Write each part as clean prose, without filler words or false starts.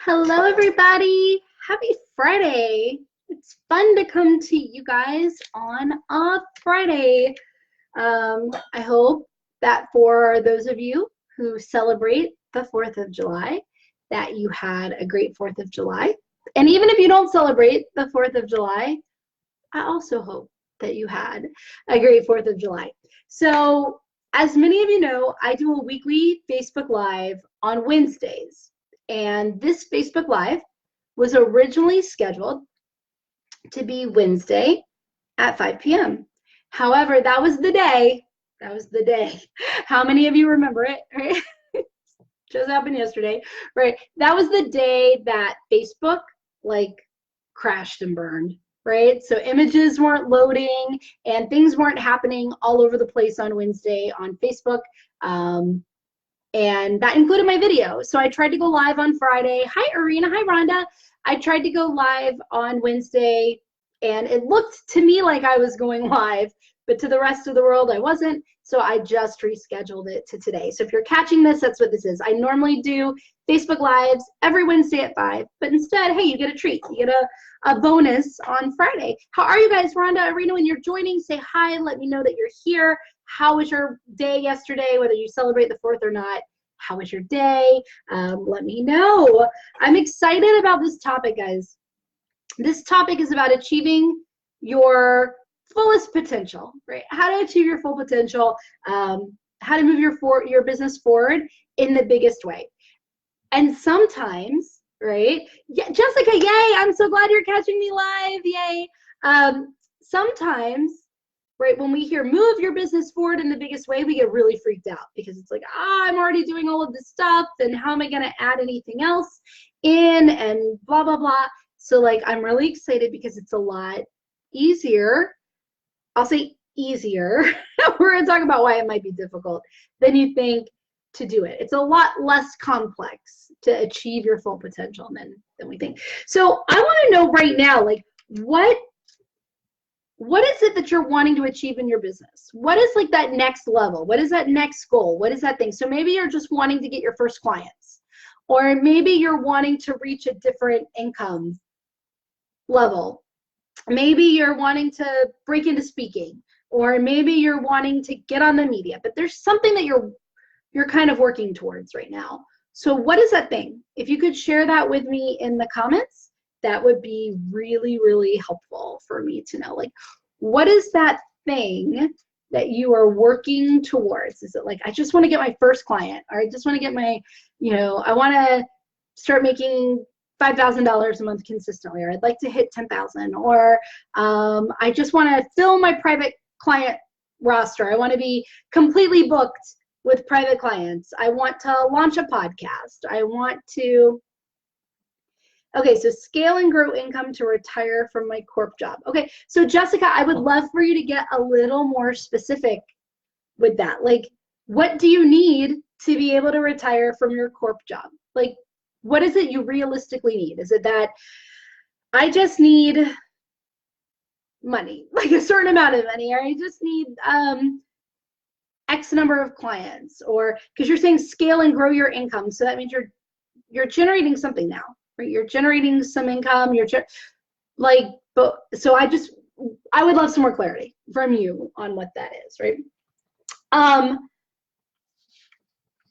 Hello, everybody. Happy Friday. It's fun to come to you guys on a Friday. I hope that for those of you who celebrate the 4th of July, that you had a great 4th of July. And even if you don't celebrate the 4th of July, I also hope that you had a great 4th of July. So, as many of you know, I do a weekly Facebook Live on Wednesdays. And this Facebook Live was originally scheduled to be Wednesday at 5 p.m. However, that was the day. How many of you remember it? Right? Just happened yesterday, right? That was the day that Facebook crashed and burned, right? So images weren't loading and things weren't happening all over the place on Wednesday on Facebook. And that included my video. So I tried to go live on Friday. Hi, Arena. Hi, Rhonda. I tried to go live on Wednesday, and it looked to me like I was going live, but to the rest of the world, I wasn't. So I just rescheduled it to today. So if you're catching this, that's what this is. I normally do Facebook Lives every Wednesday at 5, but instead, hey, you get a treat. You get a bonus on Friday. How are you guys, Rhonda, Arena? When you're joining, say hi. Let me know that you're here. How was your day yesterday, whether you celebrate the 4th or not? How was your day? Let me know. I'm excited about this topic, guys. This topic is about achieving your fullest potential, right? How to achieve your full potential, how to move your business forward in the biggest way. And sometimes, right? Yeah, Jessica, yay! I'm so glad you're catching me live, yay! Sometimes, right, when we hear move your business forward in the biggest way, we get really freaked out because it's like, I'm already doing all of this stuff, and how am I going to add anything else in, and blah, blah, blah. So I'm really excited because it's a lot easier. I'll say easier. We're going to talk about why it might be difficult than you think to do it. It's a lot less complex to achieve your full potential than we think. So I want to know right now, what is it that you're wanting to achieve in your business? What is that next level? What is that next goal? What is that thing? So maybe you're just wanting to get your first clients, or maybe you're wanting to reach a different income level. Maybe you're wanting to break into speaking, or maybe you're wanting to get on the media, but there's something that you're kind of working towards right now. So what is that thing? If you could share that with me in the comments, that would be really, really helpful for me to know. What is that thing that you are working towards? Is it I just want to get my first client, or I just want to get my, I want to start making $5,000 a month consistently, or I'd like to hit 10,000, or I just want to fill my private client roster. I want to be completely booked with private clients. I want to launch a podcast. I want to, okay, so scale and grow income to retire from my corp job. Okay, so Jessica, I would love for you to get a little more specific with that. What do you need to be able to retire from your corp job? What is it you realistically need? Is it that I just need money, a certain amount of money, or I just need X number of clients, or because you're saying scale and grow your income, so that means you're generating something now, right? You're generating some income. But so I would love some more clarity from you on what that is, right?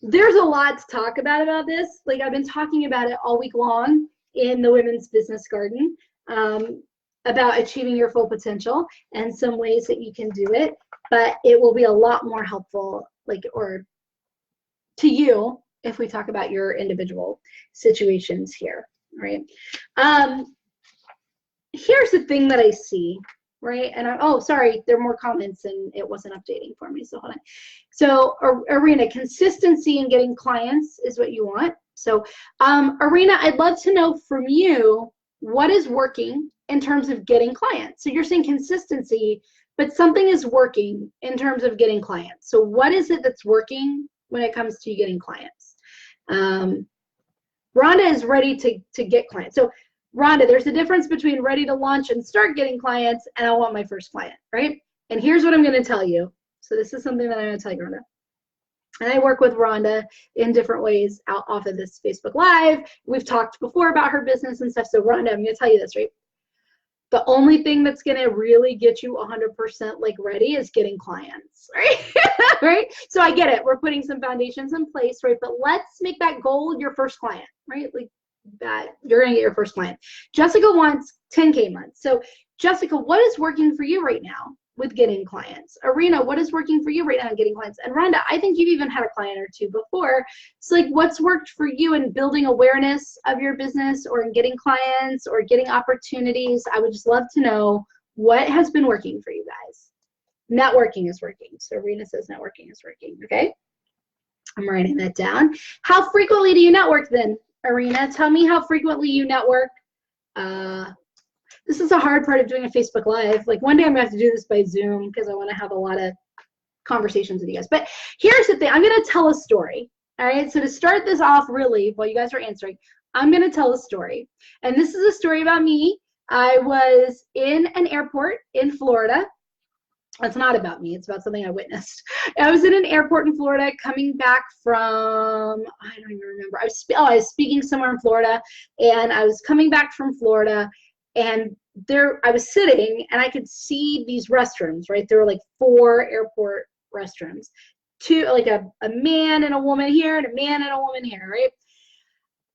There's a lot to talk about this. I've been talking about it all week long in the Women's Business Garden, about achieving your full potential and some ways that you can do it, but it will be a lot more helpful, or to you, if we talk about your individual situations here, right? Here's the thing that I see, right? And oh, sorry, there are more comments and it wasn't updating for me, so hold on. So Arena, consistency in getting clients is what you want. So Arena, I'd love to know from you, what is working in terms of getting clients? So you're saying consistency, but something is working in terms of getting clients. So what is it that's working when it comes to you getting clients? Rhonda is ready to get clients. So Rhonda, there's a difference between ready to launch and start getting clients and I want my first client, right? And here's what I'm going to tell you. So this is something that I'm going to tell you, Rhonda. And I work with Rhonda in different ways out off of this Facebook Live. We've talked before about her business and stuff. So Rhonda, I'm going to tell you this, right? The only thing that's going to really get you 100% like ready is getting clients, right? Right? So I get it. We're putting some foundations in place, right? But let's make that goal your first client, right? Like that you're going to get your first client. Jessica wants 10K months. So Jessica, what is working for you right now with getting clients? Arena, what is working for you right now in getting clients? And Rhonda, I think you've even had a client or two before. So like what's worked for you in building awareness of your business or in getting clients or getting opportunities? I would just love to know what has been working for you guys. Networking is working. So Arena says networking is working, okay? I'm writing that down. How frequently do you network then, Arena? Tell me how frequently you network. This is a hard part of doing a Facebook Live. Like one day I'm gonna have to do this by Zoom because I want to have a lot of conversations with you guys. But here's the thing, I'm gonna tell a story. All right, so to start this off really, while you guys are answering, I'm gonna tell a story. And this is a story about me. I was in an airport in Florida. It's not about me, it's about something I witnessed. I was in an airport in Florida coming back from, I don't even remember. I was speaking somewhere in Florida, and I was coming back from Florida, and there I was sitting and I could see these restrooms, right? There were like 4 airport restrooms. Two, like a man and a woman here and a man and a woman here, right?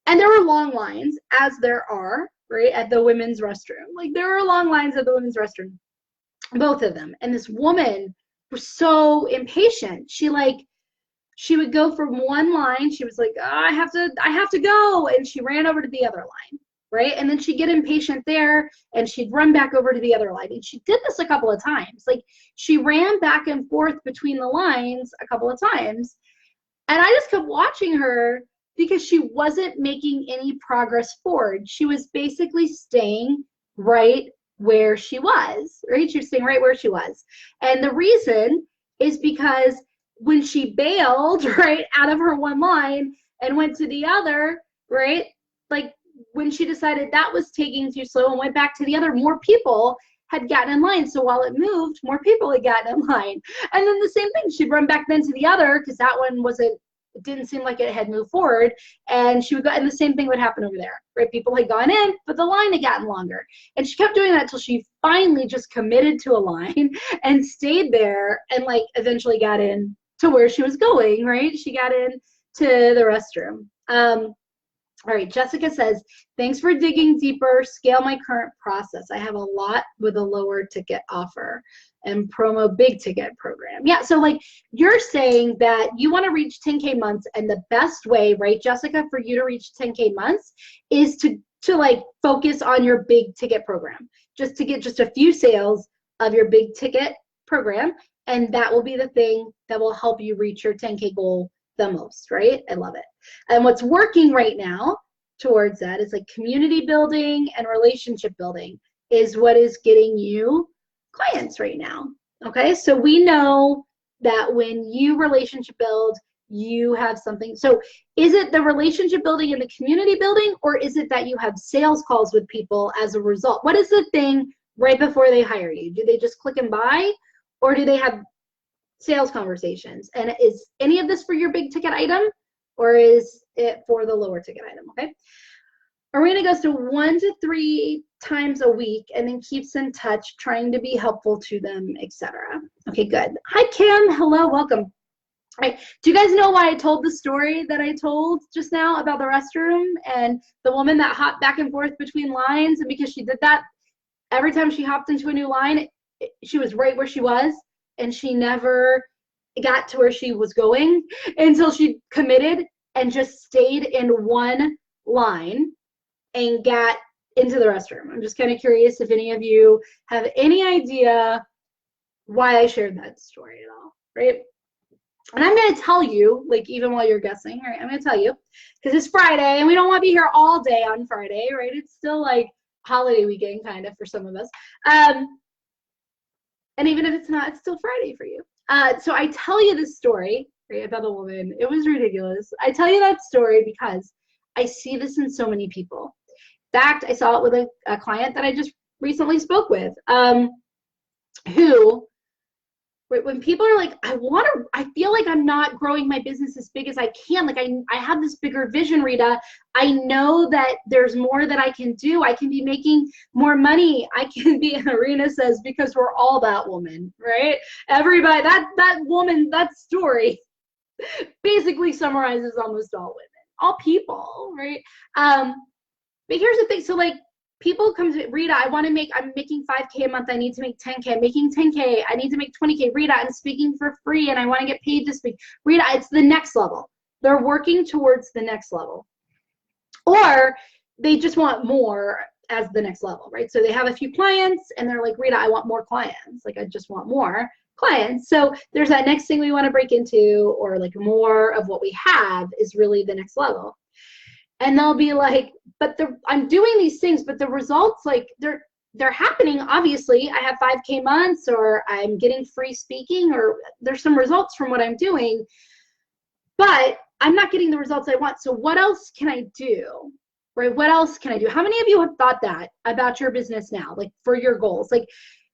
And there were long lines, as there are, right, at the women's restroom. Like there were long lines at the women's restroom, both of them. And this woman was so impatient. She would go from one line, she was like, oh, I have to go, and she ran over to the other line. Right? And then she'd get impatient there and she'd run back over to the other line. And she did this a couple of times. Like she ran back and forth between the lines a couple of times. And I just kept watching her because she wasn't making any progress forward. She was basically staying right where she was, right? She was staying right where she was. And the reason is because when she bailed, right, out of her one line and went to the other, right, like when she decided that was taking too slow and went back to the other, more people had gotten in line. So while it moved, more people had gotten in line. And then the same thing, she'd run back then to the other because that one it didn't seem like it had moved forward. And she would go, and the same thing would happen over there, right? People had gone in, but the line had gotten longer. And she kept doing that until she finally just committed to a line and stayed there and like eventually got in to where she was going, right? She got in to the restroom. All right, Jessica says, thanks for digging deeper, scale my current process. I have a lot with a lower ticket offer and promo big ticket program. Yeah, so like you're saying that you want to reach 10K months, and the best way, right, Jessica, for you to reach 10K months is to like focus on your big ticket program, just to get just a few sales of your big ticket program, and that will be the thing that will help you reach your 10K goal the most, right? I love it. And what's working right now towards that is like community building and relationship building is what is getting you clients right now. Okay, so we know that when you relationship build, you have something. So is it the relationship building and the community building, or is it that you have sales calls with people as a result? What is the thing right before they hire you? Do they just click and buy, or do they have sales conversations? And is any of this for your big ticket item, or is it for the lower ticket item? Okay. Arena goes to 1 to 3 times a week and then keeps in touch, trying to be helpful to them, etc. Okay, good. Hi, Kim. Hello, welcome. All right. Do you guys know why I told the story that I told just now about the restroom and the woman that hopped back and forth between lines? And because she did that, every time she hopped into a new line, she was right where she was, and she never got to where she was going until she committed and just stayed in one line and got into the restroom. I'm just kind of curious if any of you have any idea why I shared that story at all, right? And I'm going to tell you, like, even while you're guessing, right, I'm going to tell you, because it's Friday, and we don't want to be here all day on Friday, right? It's still, like, holiday weekend, kind of, for some of us. And even if it's not, it's still Friday for you. So I tell you this story, right, about the woman. It was ridiculous. I tell you that story because I see this in so many people. In fact, I saw it with a client that I just recently spoke with, who Right? When people are like, I feel like I'm not growing my business as big as I can. Like I have this bigger vision, Rita. I know that there's more that I can do. I can be making more money. I can be, Arena says, because we're all that woman, right? Everybody, that woman, that story basically summarizes almost all women, all people, right? But here's the thing. So like, people come to Rita, I'm making 5K a month. I need to make 10K. I'm making 10K. I need to make 20K. Rita, I'm speaking for free and I want to get paid to speak. Rita, it's the next level. They're working towards the next level. Or they just want more as the next level, right? So they have a few clients and they're like, Rita, I want more clients. Like, I just want more clients. So there's that next thing we want to break into, or like more of what we have is really the next level. And they'll be like, but I'm doing these things, but the results, like they're happening. Obviously, I have 5K months, or I'm getting free speaking, or there's some results from what I'm doing, but I'm not getting the results I want. So what else can I do? Right? What else can I do? How many of you have thought that about your business now, like for your goals? Like,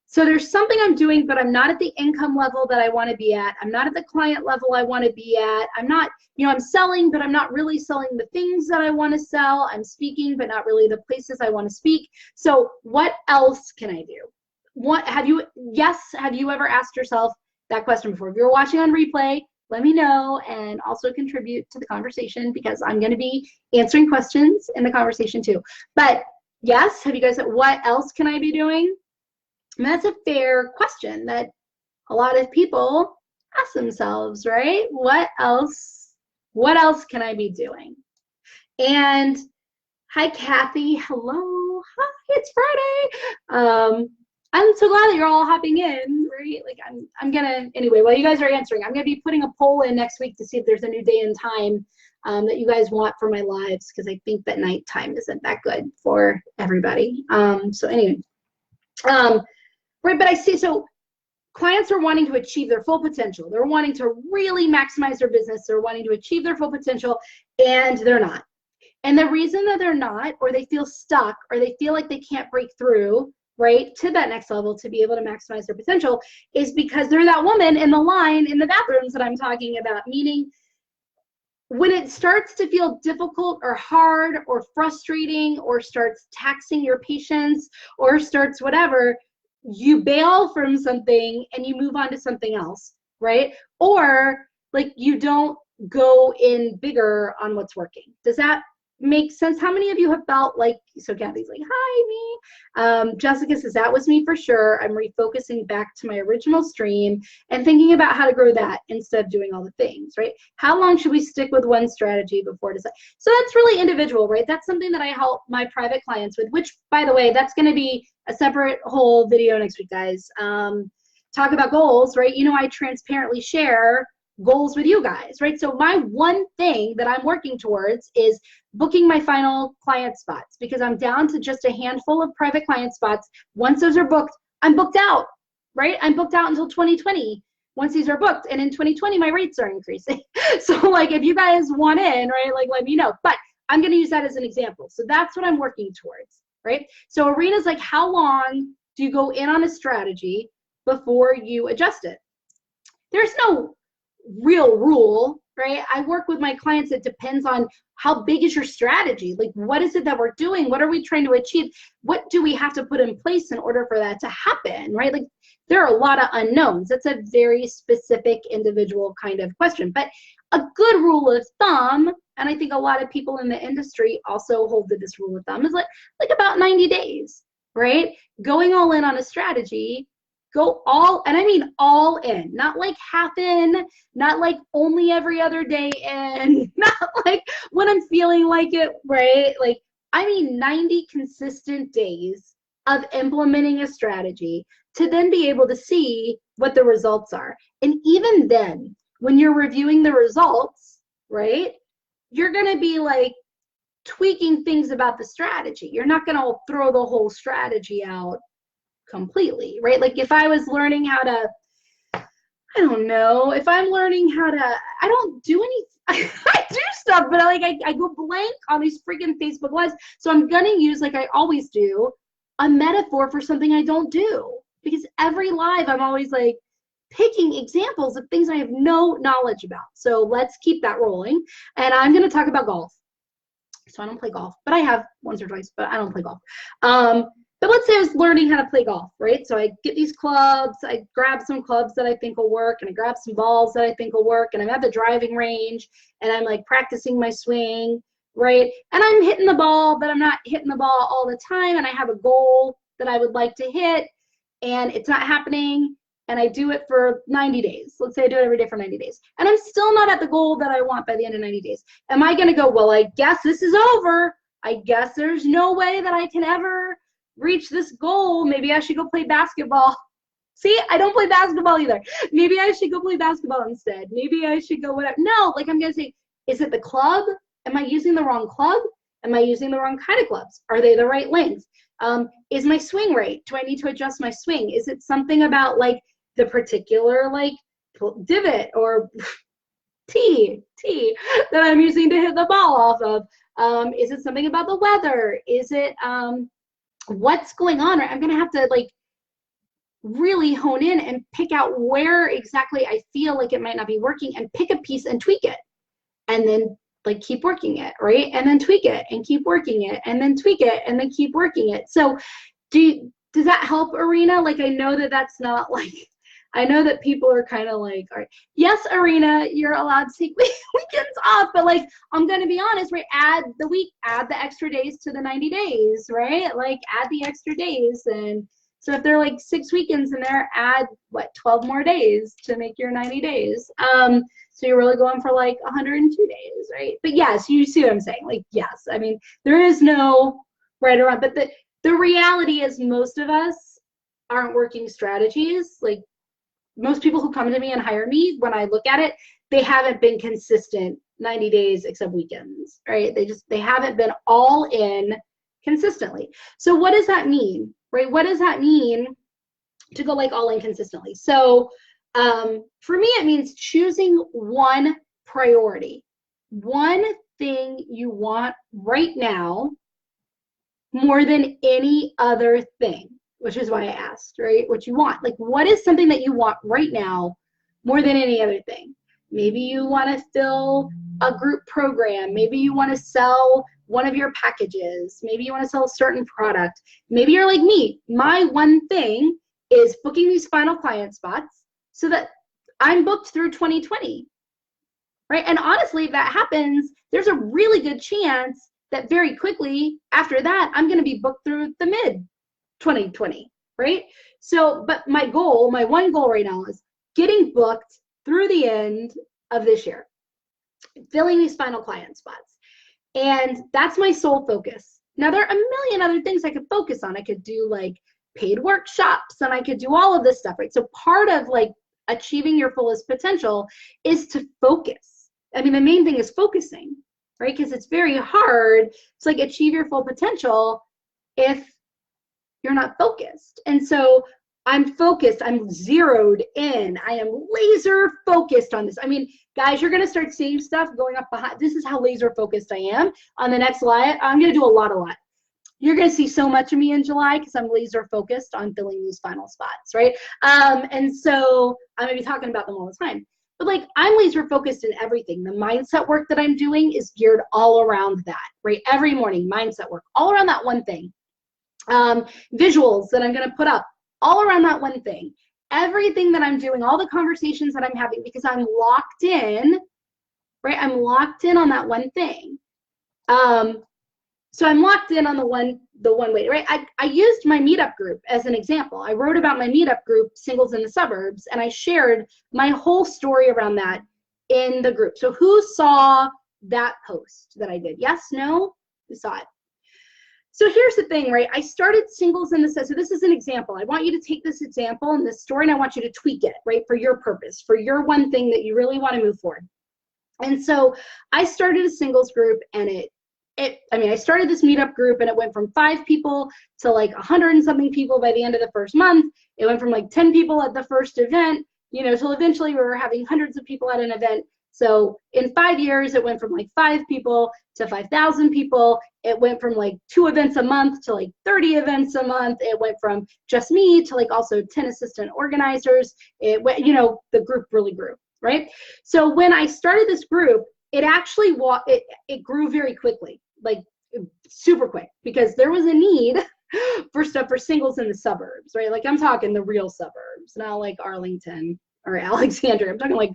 so there's something I'm doing, but I'm not at the income level that I want to be at. I'm not at the client level I want to be at. I'm not, I'm selling, but I'm not really selling the things that I want to sell. I'm speaking, but not really the places I want to speak. So what else can I do? Have you ever asked yourself that question before? If you're watching on replay, let me know and also contribute to the conversation, because I'm going to be answering questions in the conversation too. But yes, have you guys said, what else can I be doing? And that's a fair question that a lot of people ask themselves, right? What else can I be doing? And hi, Kathy. Hello. Hi, it's Friday. I'm so glad that you're all hopping in, right? Like I'm gonna, anyway, while you guys are answering, I'm gonna be putting a poll in next week to see if there's a new day and time that you guys want for my lives, because I think that nighttime isn't that good for everybody. So anyway, right, but I see, so clients are wanting to achieve their full potential. They're wanting to really maximize their business. They're wanting to achieve their full potential, and they're not. And the reason that they're not, or they feel stuck, or they feel like they can't break through, right, to that next level to be able to maximize their potential, is because they're that woman in the line in the bathrooms that I'm talking about. Meaning, when it starts to feel difficult or hard or frustrating, or starts taxing your patience, or starts whatever, you bail from something and you move on to something else, right? Or like you don't go in bigger on what's working. Does that make sense? How many of you have felt like, so Kathy's like, hi, me. Jessica says, that was me for sure. I'm refocusing back to my original stream and thinking about how to grow that instead of doing all the things, right? How long should we stick with one strategy before decide? So that's really individual, right? That's something that I help my private clients with, which, by the way, that's going to be a separate whole video next week, guys. Talk about goals, right? I transparently share goals with you guys, right? So my one thing that I'm working towards is booking my final client spots, because I'm down to just a handful of private client spots. Once those are booked, I'm booked out, right? I'm booked out until 2020 once these are booked. And in 2020, my rates are increasing. So like, if you guys want in, right, like let me know. But I'm going to use that as an example. So that's what I'm working towards, right? So Arena's like, how long do you go in on a strategy before you adjust it? There's no real rule, right? I work with my clients. It depends on how big is your strategy. Like, what is it that we're doing? What are we trying to achieve? What do we have to put in place in order for that to happen, right? Like, there are a lot of unknowns. That's a very specific individual kind of question. But a good rule of thumb, and I think a lot of people in the industry also hold to this rule of thumb, is like about 90 days, right? Going all in on a strategy. Go all, and I mean all in, not like half in, not like only every other day in, not like when I'm feeling like it, right? Like, I mean 90 consistent days of implementing a strategy to then be able to see what the results are. And even then, when you're reviewing the results, right, you're going to be like tweaking things about the strategy. You're not going to throw the whole strategy out completely, right? Like if I was learning how to, I don't know, if I'm learning how to, I don't do anything. I do stuff, but I go blank on these freaking Facebook Lives. So I'm going to use, like I always do, a metaphor for something I don't do. Because every live, I'm always like, picking examples of things I have no knowledge about. So let's keep that rolling. And I'm going to talk about golf. So I don't play golf, but I have once or twice, but I don't play golf. But let's say I was learning how to play golf, right? So I get these clubs, I grab some clubs that I think will work, and I grab some balls that I think will work, and I'm at the driving range, and I'm like practicing my swing, right? And I'm hitting the ball, but I'm not hitting the ball all the time, and I have a goal that I would like to hit, and it's not happening, and I do it for 90 days. Let's say I do it every day for 90 days, and I'm still not at the goal that I want by the end of 90 days. Am I gonna go, well, I guess this is over. I guess there's no way that I can ever reach this goal. Maybe I should go play basketball. See, I don't play basketball either. Maybe I should go play basketball instead. Maybe I should go whatever. No, like I'm gonna say, is it the club? Am I using the wrong club? Am I using the wrong kind of clubs? Are they the right length? Is my swing right? Do I need to adjust my swing? Is it something about like the particular like divot or tee that I'm using to hit the ball off of? Is it something about the weather? Is it what's going on? I'm gonna have to like really hone in and pick out where exactly I feel like it might not be working and pick a piece and tweak it, and then like keep working it, right? And then tweak it and keep working it, and then tweak it and then keep working it. So does that help, Arena? Like I know that that's not like, I know that people are kind of like, all right, yes, Arena, you're allowed to take weekends off, but like, I'm going to be honest, right? Add the extra days to the 90 days, right? Like add the extra days. And so if there are like 6 weekends in there, add what, 12 more days to make your 90 days. So you're really going for like 102 days, right? But yes, you see what I'm saying? Like, yes, I mean, there is no right or wrong, but the reality is most of us aren't working strategies. Like, most people who come to me and hire me, when I look at it, they haven't been consistent 90 days except weekends, right? They haven't been all in consistently. So what does that mean, right? What does that mean to go like all in consistently? So for me, it means choosing one priority, one thing you want right now more than any other thing, which is why I asked, right? What you want. Like, what is something that you want right now more than any other thing? Maybe you want to fill a group program. Maybe you want to sell one of your packages. Maybe you want to sell a certain product. Maybe you're like me. My one thing is booking these final client spots so that I'm booked through 2020, right? And honestly, if that happens, there's a really good chance that very quickly after that, I'm going to be booked through the mid 2020, right? So, but my one goal right now is getting booked through the end of this year, filling these final client spots. And that's my sole focus. Now, there are a million other things I could focus on. I could do like paid workshops and I could do all of this stuff, right? So part of like achieving your fullest potential is to focus. I mean, the main thing is focusing, right? Because it's very hard to like achieve your full potential if you're not focused. And so I'm focused, I'm zeroed in, I am laser focused on this. I mean, guys, you're gonna start seeing stuff going up behind. This is how laser focused I am. On the next slide, I'm gonna do a lot. You're gonna see so much of me in July because I'm laser focused on filling these final spots, right? And so I'm gonna be talking about them all the time. But like, I'm laser focused in everything. The mindset work that I'm doing is geared all around that, right? Every morning, mindset work, all around that one thing. Visuals that I'm going to put up all around that one thing. Everything that I'm doing, all the conversations that I'm having, because I'm locked in, right? I'm locked in on that one thing. So I'm locked in on the one way, right? I used my meetup group as an example. I wrote about my meetup group, Singles in the Suburbs, and I shared my whole story around that in the group. So who saw that post that I did? Yes, no? Who saw it? So here's the thing, right? I started Singles in the Suburbs. So this is an example. I want you to take this example and this story, and I want you to tweak it, right? For your purpose, for your one thing that you really want to move forward. And so I started a singles group, and I started this meetup group, and it went from 5 people to like 100 and something people by the end of the first month. It went from like 10 people at the first event, till eventually we were having hundreds of people at an event So in 5 years, it went from like 5 people to 5,000 people. It went from like 2 events a month to like 30 events a month. It went from just me to like also 10 assistant organizers. It went, you know, the group really grew, right? So when I started this group, it actually it grew very quickly, like super quick, because there was a need for stuff for singles in the suburbs, right? Like I'm talking the real suburbs, not like Arlington or Alexandria. I'm talking like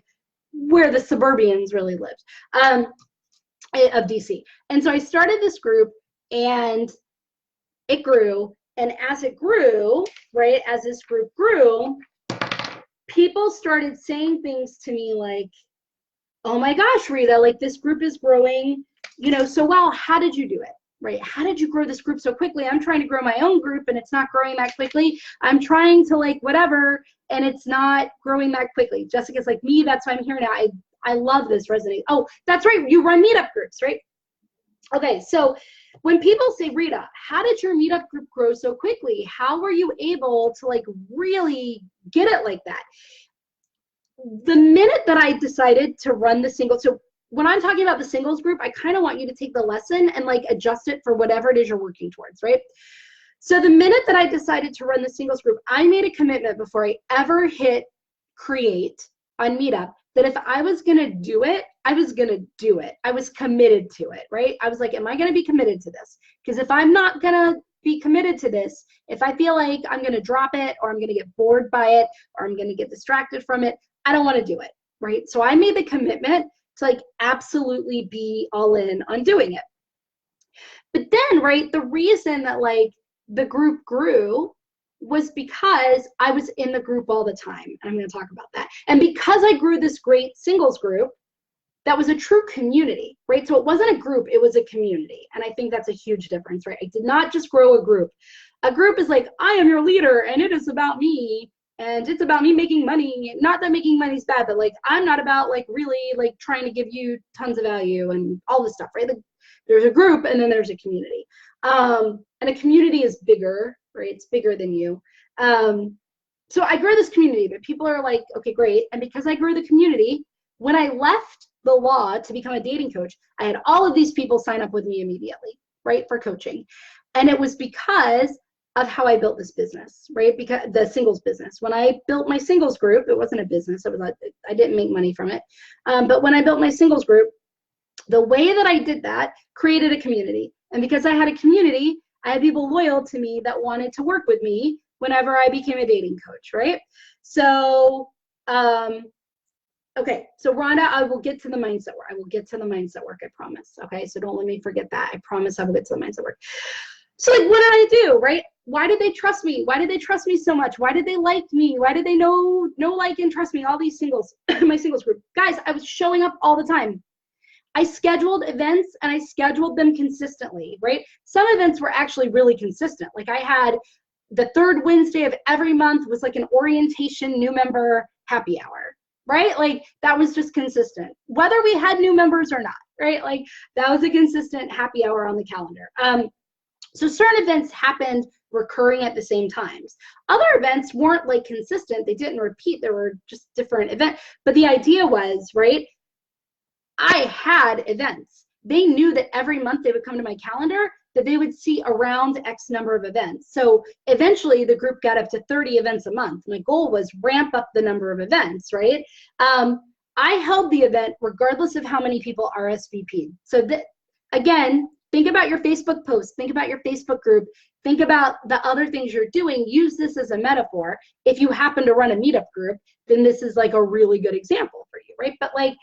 where the suburbians really lived, of DC. And so I started this group and it grew. And as it grew, right, as this group grew, people started saying things to me like, oh my gosh, Rita, like this group is growing, you know, so well. How did you do it? Right? How did you grow this group so quickly? I'm trying to grow my own group and it's not growing that quickly. I'm trying to like whatever and it's not growing that quickly. Jessica's like, me, that's why I'm here now. I love this resonate. Oh, that's right. You run meetup groups, right? Okay, so when people say, Rita, how did your meetup group grow so quickly? How were you able to like really get it like that? The minute that I decided to run the single, so when I'm talking about the singles group, I kind of want you to take the lesson and like adjust it for whatever it is you're working towards, right? So the minute that I decided to run the singles group, I made a commitment before I ever hit create on Meetup that if I was going to do it, I was going to do it. I was committed to it, right? I was like, am I going to be committed to this? Because if I'm not going to be committed to this, if I feel like I'm going to drop it or I'm going to get bored by it or I'm going to get distracted from it, I don't want to do it, right? So I made the commitment to like absolutely be all in on doing it. But then, right, the reason that like the group grew was because I was in the group all the time. And I'm going to talk about that. And because I grew this great singles group, that was a true community, right? So it wasn't a group, it was a community. And I think that's a huge difference, right? I did not just grow a group. A group is like, I am your leader and it is about me. And it's about me making money. Not that making money is bad, but like I'm not about like really like trying to give you tons of value and all this stuff, right? Like, there's a group and then there's a community. And a community is bigger, right? It's bigger than you. So I grew this community, but people are like, okay, great. And because I grew the community, when I left the law to become a dating coach, I had all of these people sign up with me immediately, right, for coaching. And it was because of how I built this business, right? Because the singles business. When I built my singles group, it wasn't a business. It was like, I didn't make money from it. But when I built my singles group, the way that I did that created a community. And because I had a community, I had people loyal to me that wanted to work with me whenever I became a dating coach, right? So, okay, so Rhonda, I will get to the mindset work. I will get to the mindset work, I promise. Okay, so don't let me forget that. I promise I will get to the mindset work. So like, what did I do, right? Why did they trust me? Why did they trust me so much? Why did they like me? Why did they know, like, and trust me? All these singles, my singles group. Guys, I was showing up all the time. I scheduled events and I scheduled them consistently, right? Some events were actually really consistent. Like I had the third Wednesday of every month was like an orientation new member happy hour, right? Like that was just consistent, whether we had new members or not, right? Like that was a consistent happy hour on the calendar. So certain events happened recurring at the same times. Other events weren't like consistent. They didn't repeat. There were just different events. But the idea was, right, I had events. They knew that every month they would come to my calendar, that they would see around X number of events. So eventually the group got up to 30 events a month. My goal was ramp up the number of events, right? I held the event regardless of how many people RSVP'd. So that, again, think about your Facebook post, think about your Facebook group, think about the other things you're doing. Use this as a metaphor. If you happen to run a meetup group, then this is like a really good example for you, right? But like,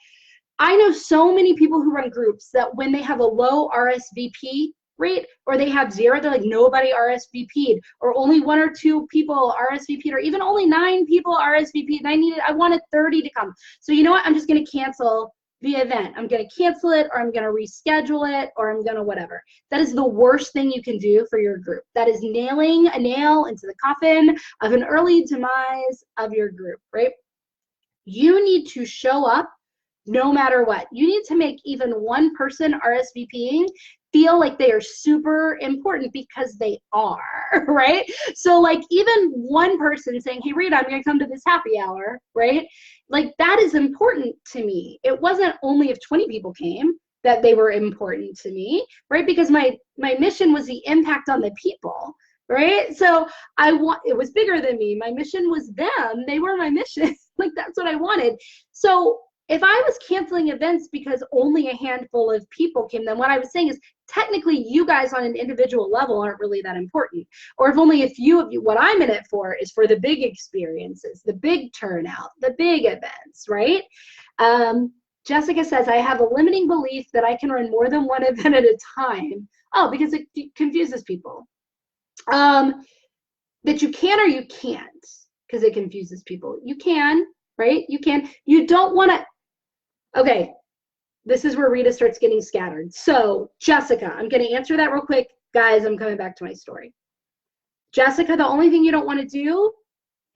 I know so many people who run groups that when they have a low RSVP rate or they have zero, they're like, nobody RSVP'd, or only 1 or 2 people RSVP'd, or even only 9 people RSVP'd, and I wanted 30 to come. So you know what? I'm just going to cancel the event. I'm going to cancel it, or I'm going to reschedule it, or I'm going to whatever. That is the worst thing you can do for your group. That is nailing a nail into the coffin of an early demise of your group, right? You need to show up no matter what. You need to make even one person RSVPing feel like they are super important, because they are, right? So like even one person saying, hey, Rita, I'm going to come to this happy hour, right? Like that is important to me. It wasn't only if 20 people came that they were important to me, right? Because my mission was the impact on the people, right? So it was bigger than me. My mission was them. They were my mission. Like that's what I wanted. So if I was canceling events because only a handful of people came, then what I was saying is technically you guys on an individual level aren't really that important. Or if only a few of you, what I'm in it for is for the big experiences, the big turnout, the big events, right? Jessica says, I have a limiting belief that I can run more than one event at a time. Oh, because it confuses people. That you can or you can't, because it confuses people. You can, right? You can. You don't want to. Okay, this is where Rita starts getting scattered. So, Jessica, I'm going to answer that real quick. Guys, I'm coming back to my story. Jessica, the only thing you don't want to do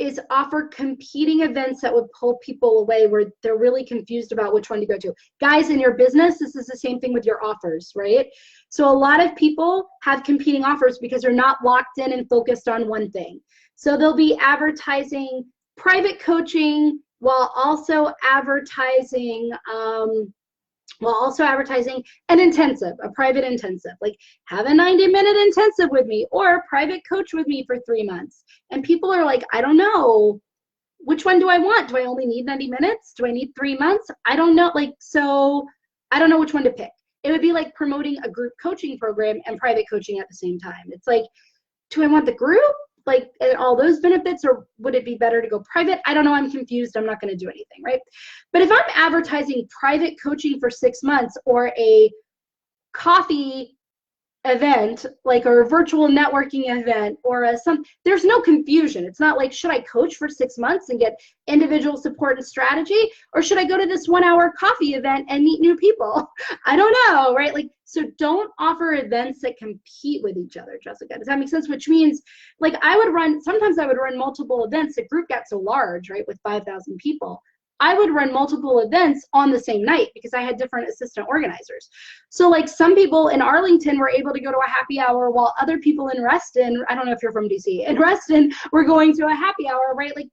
is offer competing events that would pull people away where they're really confused about which one to go to. Guys, in your business, this is the same thing with your offers, right? So a lot of people have competing offers because they're not locked in and focused on one thing. So they'll be advertising private coaching while also advertising an intensive, a private intensive, like have a 90-minute intensive with me or private coach with me for 3 months. And people are like, I don't know, which one do I want? Do I only need 90 minutes? Do I need 3 months? I don't know. Like, so I don't know which one to pick. It would be like promoting a group coaching program and private coaching at the same time. It's like, do I want the group? Like all those benefits, or would it be better to go private? I don't know. I'm confused. I'm not going to do anything, right? But if I'm advertising private coaching for 6 months or a coffee event, like a virtual networking event or there's no confusion. It's not like, should I coach for 6 months and get individual support and strategy, or should I go to this 1-hour coffee event and meet new people? I don't know, right? Like, so don't offer events that compete with each other, Jessica. Does that make sense? Which means, like, sometimes I would run multiple events. The group got so large, right, with 5,000 people. I would run multiple events on the same night because I had different assistant organizers. So like some people in Arlington were able to go to a happy hour while other people in Reston, I don't know if you're from DC, in Reston were going to a happy hour, right? Like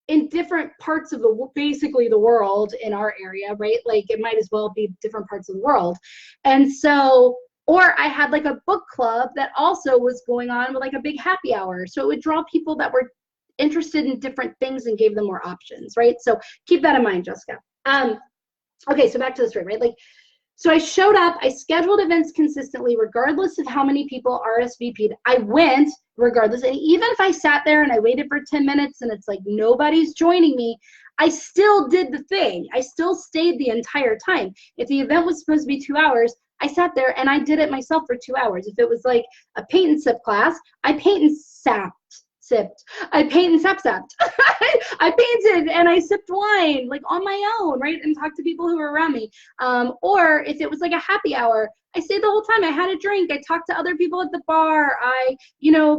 in different parts of basically the world in our area, right? Like it might as well be different parts of the world. And so, or I had like a book club that also was going on with like a big happy hour. So it would draw people that were interested in different things and gave them more options, right? So keep that in mind, Jessica. Okay, so back to the story, right? Like, so I showed up, I scheduled events consistently, regardless of how many people RSVP'd. I went regardless, and even if I sat there and I waited for 10 minutes and it's like nobody's joining me, I still did the thing. I still stayed the entire time. If the event was supposed to be 2 hours, I sat there and I did it myself for 2 hours. If it was like a paint and sip class, I paint and sipped. I paint and sapped. I painted and I sipped wine like on my own, right? And talked to people who were around me. Or if it was like a happy hour, I stayed the whole time. I had a drink. I talked to other people at the bar.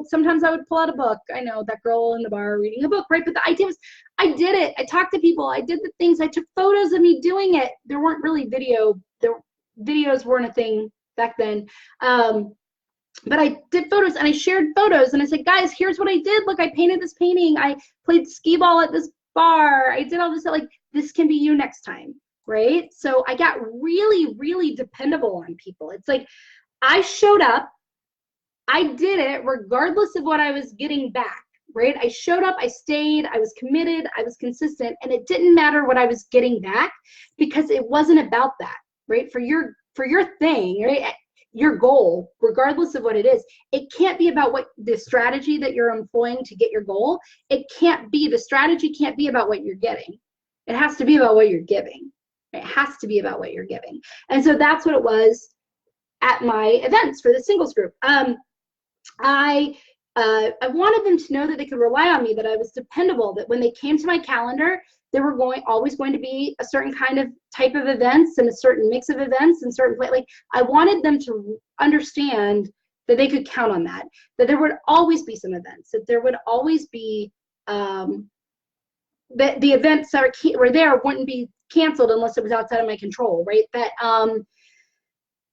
Sometimes I would pull out a book. I know that girl in the bar reading a book, right? But the idea was I did it. I talked to people. I did the things. I took photos of me doing it. There weren't really videos weren't a thing back then. But I did photos and I shared photos and I said, guys, here's what I did. Look, I painted this painting. I played skee ball at this bar. I did all this. Like, this can be you next time, right? So I got really, really dependable on people. It's like I showed up. I did it regardless of what I was getting back, right? I showed up. I stayed. I was committed. I was consistent. And it didn't matter what I was getting back because it wasn't about that, right? For your thing, right? Your goal, regardless of what it is, it can't be about what the strategy that you're employing to get your goal. The strategy can't be about what you're getting. It has to be about what you're giving. It has to be about what you're giving. And so that's what it was at my events for the singles group. I wanted them to know that they could rely on me, that I was dependable, that when they came to my calendar, there were always going to be a certain kind of type of events and a certain mix of events and like I wanted them to understand that they could count on that there would always be some events, that there would always be that the events that were there wouldn't be canceled unless it was outside of my control, right?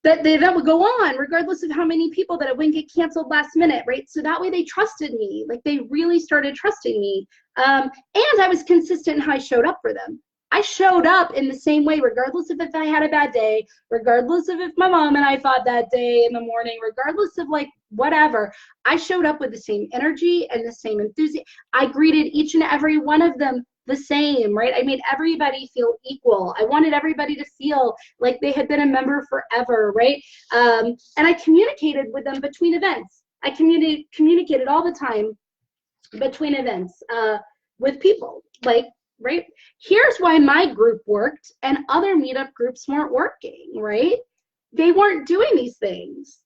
That the event would go on regardless of how many people, that it wouldn't get canceled last minute, right? So that way they trusted me. Like, they really started trusting me. And I was consistent in how I showed up for them. I showed up in the same way, regardless of if I had a bad day, regardless of if my mom and I fought that day in the morning, regardless of like whatever. I showed up with the same energy and the same enthusiasm. I greeted each and every one of them the same, right? I made everybody feel equal. I wanted everybody to feel like they had been a member forever, right? And I communicated with them between events. I communicated all the time between events with people, like, right? Here's why my group worked and other meetup groups weren't working, right? They weren't doing these things.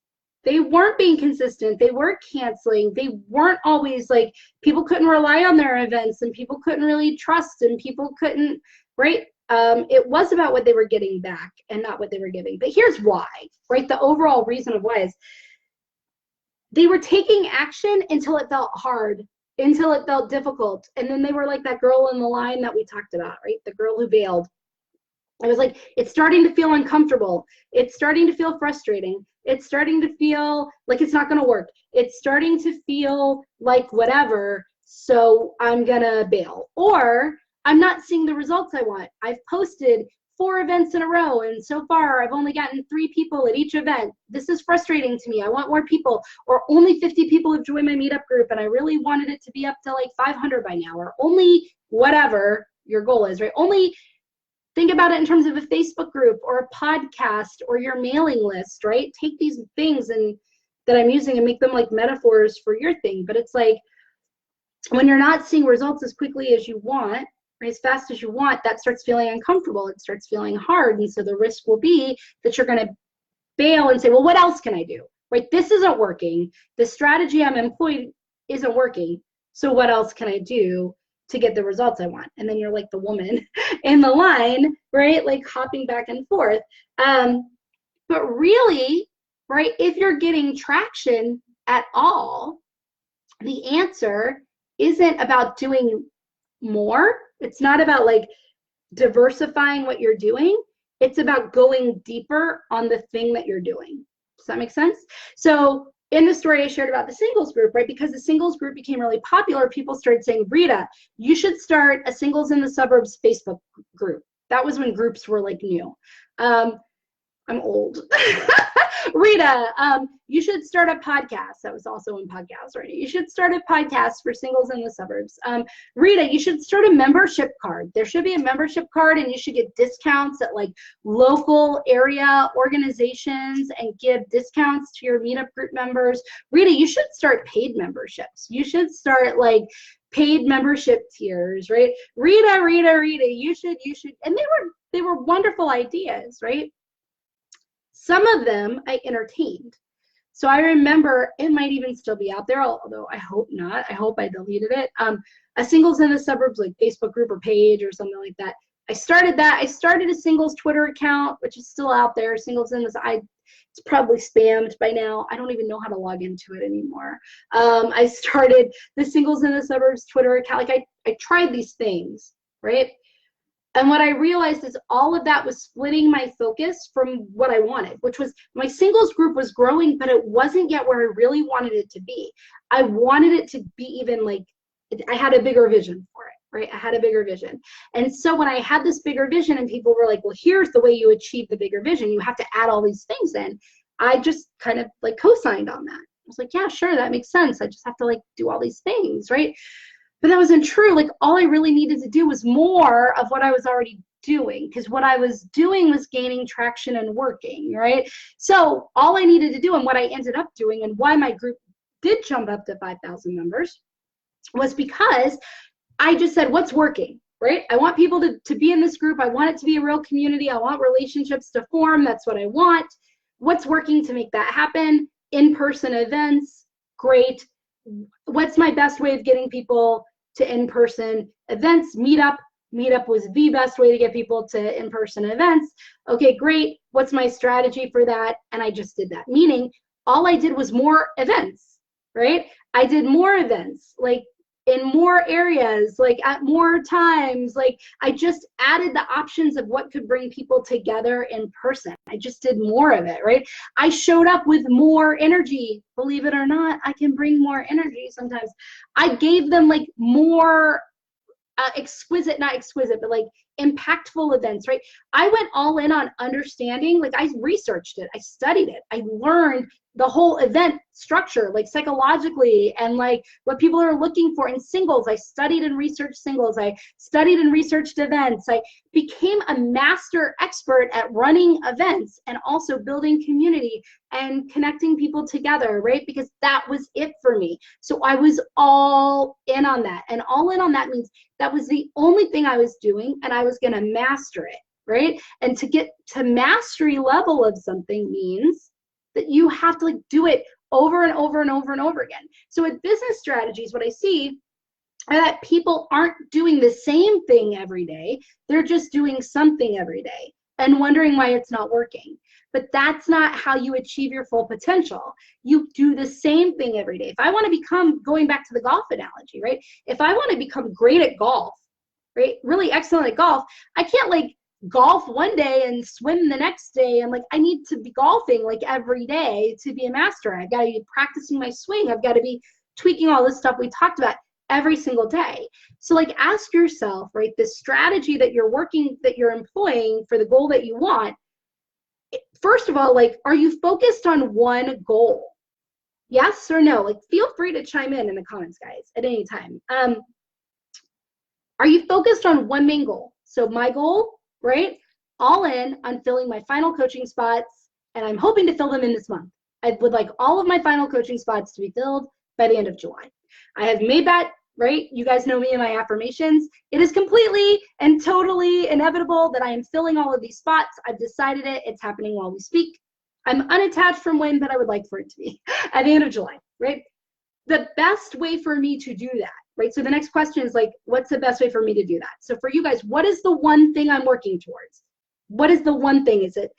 They weren't being consistent. They weren't canceling. They weren't always like, people couldn't rely on their events, and people couldn't really trust, and people couldn't, right? It was about what they were getting back and not what they were giving. But here's why, right? The overall reason of why is they were taking action until it felt hard, until it felt difficult. And then they were like that girl in the line that we talked about, right? The girl who bailed. I was like, it's starting to feel uncomfortable. It's starting to feel frustrating. It's starting to feel like it's not going to work. It's starting to feel like whatever. So I'm going to bail. Or I'm not seeing the results I want. I've posted 4 events in a row, and so far I've only gotten 3 people at each event. This is frustrating to me. I want more people. Or only 50 people have joined my meetup group, and I really wanted it to be up to like 500 by now. Or only whatever your goal is, right? Only think about it in terms of a Facebook group or a podcast or your mailing list, right? Take these things and that I'm using and make them like metaphors for your thing. But it's like, when you're not seeing results as quickly as you want, or as fast as you want, that starts feeling uncomfortable. It starts feeling hard. And so the risk will be that you're going to bail and say, well, what else can I do? Right? This isn't working. The strategy I'm employed isn't working. So what else can I do to get the results I want? And then you're like the woman in the line, right? Like hopping back and forth. But really, right, if you're getting traction at all, the answer isn't about doing more. It's not about like diversifying what you're doing. It's about going deeper on the thing that you're doing. Does that make sense? So in the story I shared about the singles group, right, because the singles group became really popular, people started saying, Rita, you should start a Singles in the Suburbs Facebook group. That was when groups were like new. I'm old. Rita, you should start a podcast. That was also in podcasts, right? You should start a podcast for Singles in the Suburbs. Rita, you should start a membership card. There should be a membership card, and you should get discounts at like local area organizations and give discounts to your meetup group members. Rita, you should start paid memberships. You should start like paid membership tiers, right? Rita, you should, and they were wonderful ideas, right? Some of them I entertained. So I remember, it might even still be out there, although I hope not. I hope I deleted it. A Singles in the Suburbs like Facebook group or page or something like that. I started that. I started a singles Twitter account, which is still out there. Singles in this, it's probably spammed by now. I don't even know how to log into it anymore. I started the Singles in the Suburbs Twitter account. Like I tried these things, right? And what I realized is all of that was splitting my focus from what I wanted, which was my singles group was growing, but it wasn't yet where I really wanted it to be. I wanted it to be even like, I had a bigger vision for it, right? I had a bigger vision. And so when I had this bigger vision and people were like, well, here's the way you achieve the bigger vision. You have to add all these things in. I just kind of like co-signed on that. I was like, yeah, sure, that makes sense. I just have to like do all these things, right? But that wasn't true. Like all I really needed to do was more of what I was already doing, because what I was doing was gaining traction and working, right? So all I needed to do, and what I ended up doing, and why my group did jump up to 5,000 members, was because I just said, what's working, right? I want people to be in this group. I want it to be a real community. I want relationships to form. That's what I want. What's working to make that happen? In-person events, great. What's my best way of getting people to in-person events? Meetup was the best way to get people to in-person events. Okay, great. What's my strategy for that? And I just did that. Meaning all I did was more events, right? I did more events. Like in more areas, like at more times. Like I just added the options of what could bring people together in person. I just did more of it, right? I showed up with more energy. Believe it or not, I can bring more energy sometimes. I gave them like more exquisite, not exquisite, but like impactful events, right? I went all in on understanding, like I researched it, I studied it, I learned the whole event structure, like psychologically, and like what people are looking for in singles. I studied and researched singles. I studied and researched events. I became a master expert at running events and also building community and connecting people together, right? Because that was it for me. So I was all in on that. And all in on that means that was the only thing I was doing, and I was going to master it, right? And to get to mastery level of something means that you have to like do it over and over and over and over again. So with business strategies, what I see are that people aren't doing the same thing every day. They're just doing something every day and wondering why it's not working. But that's not how you achieve your full potential. You do the same thing every day. If I want to become, going back to the golf analogy, right? If I want to become great at golf, right? Really excellent at golf, I can't like golf one day and swim the next day. And like, I need to be golfing like every day to be a master. I've got to be practicing my swing. I've got to be tweaking all this stuff we talked about every single day. So like, ask yourself, right, the strategy that you're working, that you're employing for the goal that you want. First of all, like, are you focused on one goal? Yes or no? Like, feel free to chime in the comments, guys, at any time. Are you focused on one main goal? So my goal, right? All in on filling my final coaching spots, and I'm hoping to fill them in this month. I would like all of my final coaching spots to be filled by the end of July. I have made that, right? You guys know me and my affirmations. It is completely and totally inevitable that I am filling all of these spots. I've decided it. It's happening while we speak. I'm unattached from when, but I would like for it to be at the end of July, right? The best way for me to do that, right? So the next question is like, what's the best way for me to do that? So for you guys, what is the one thing I'm working towards? What is the one thing? Is it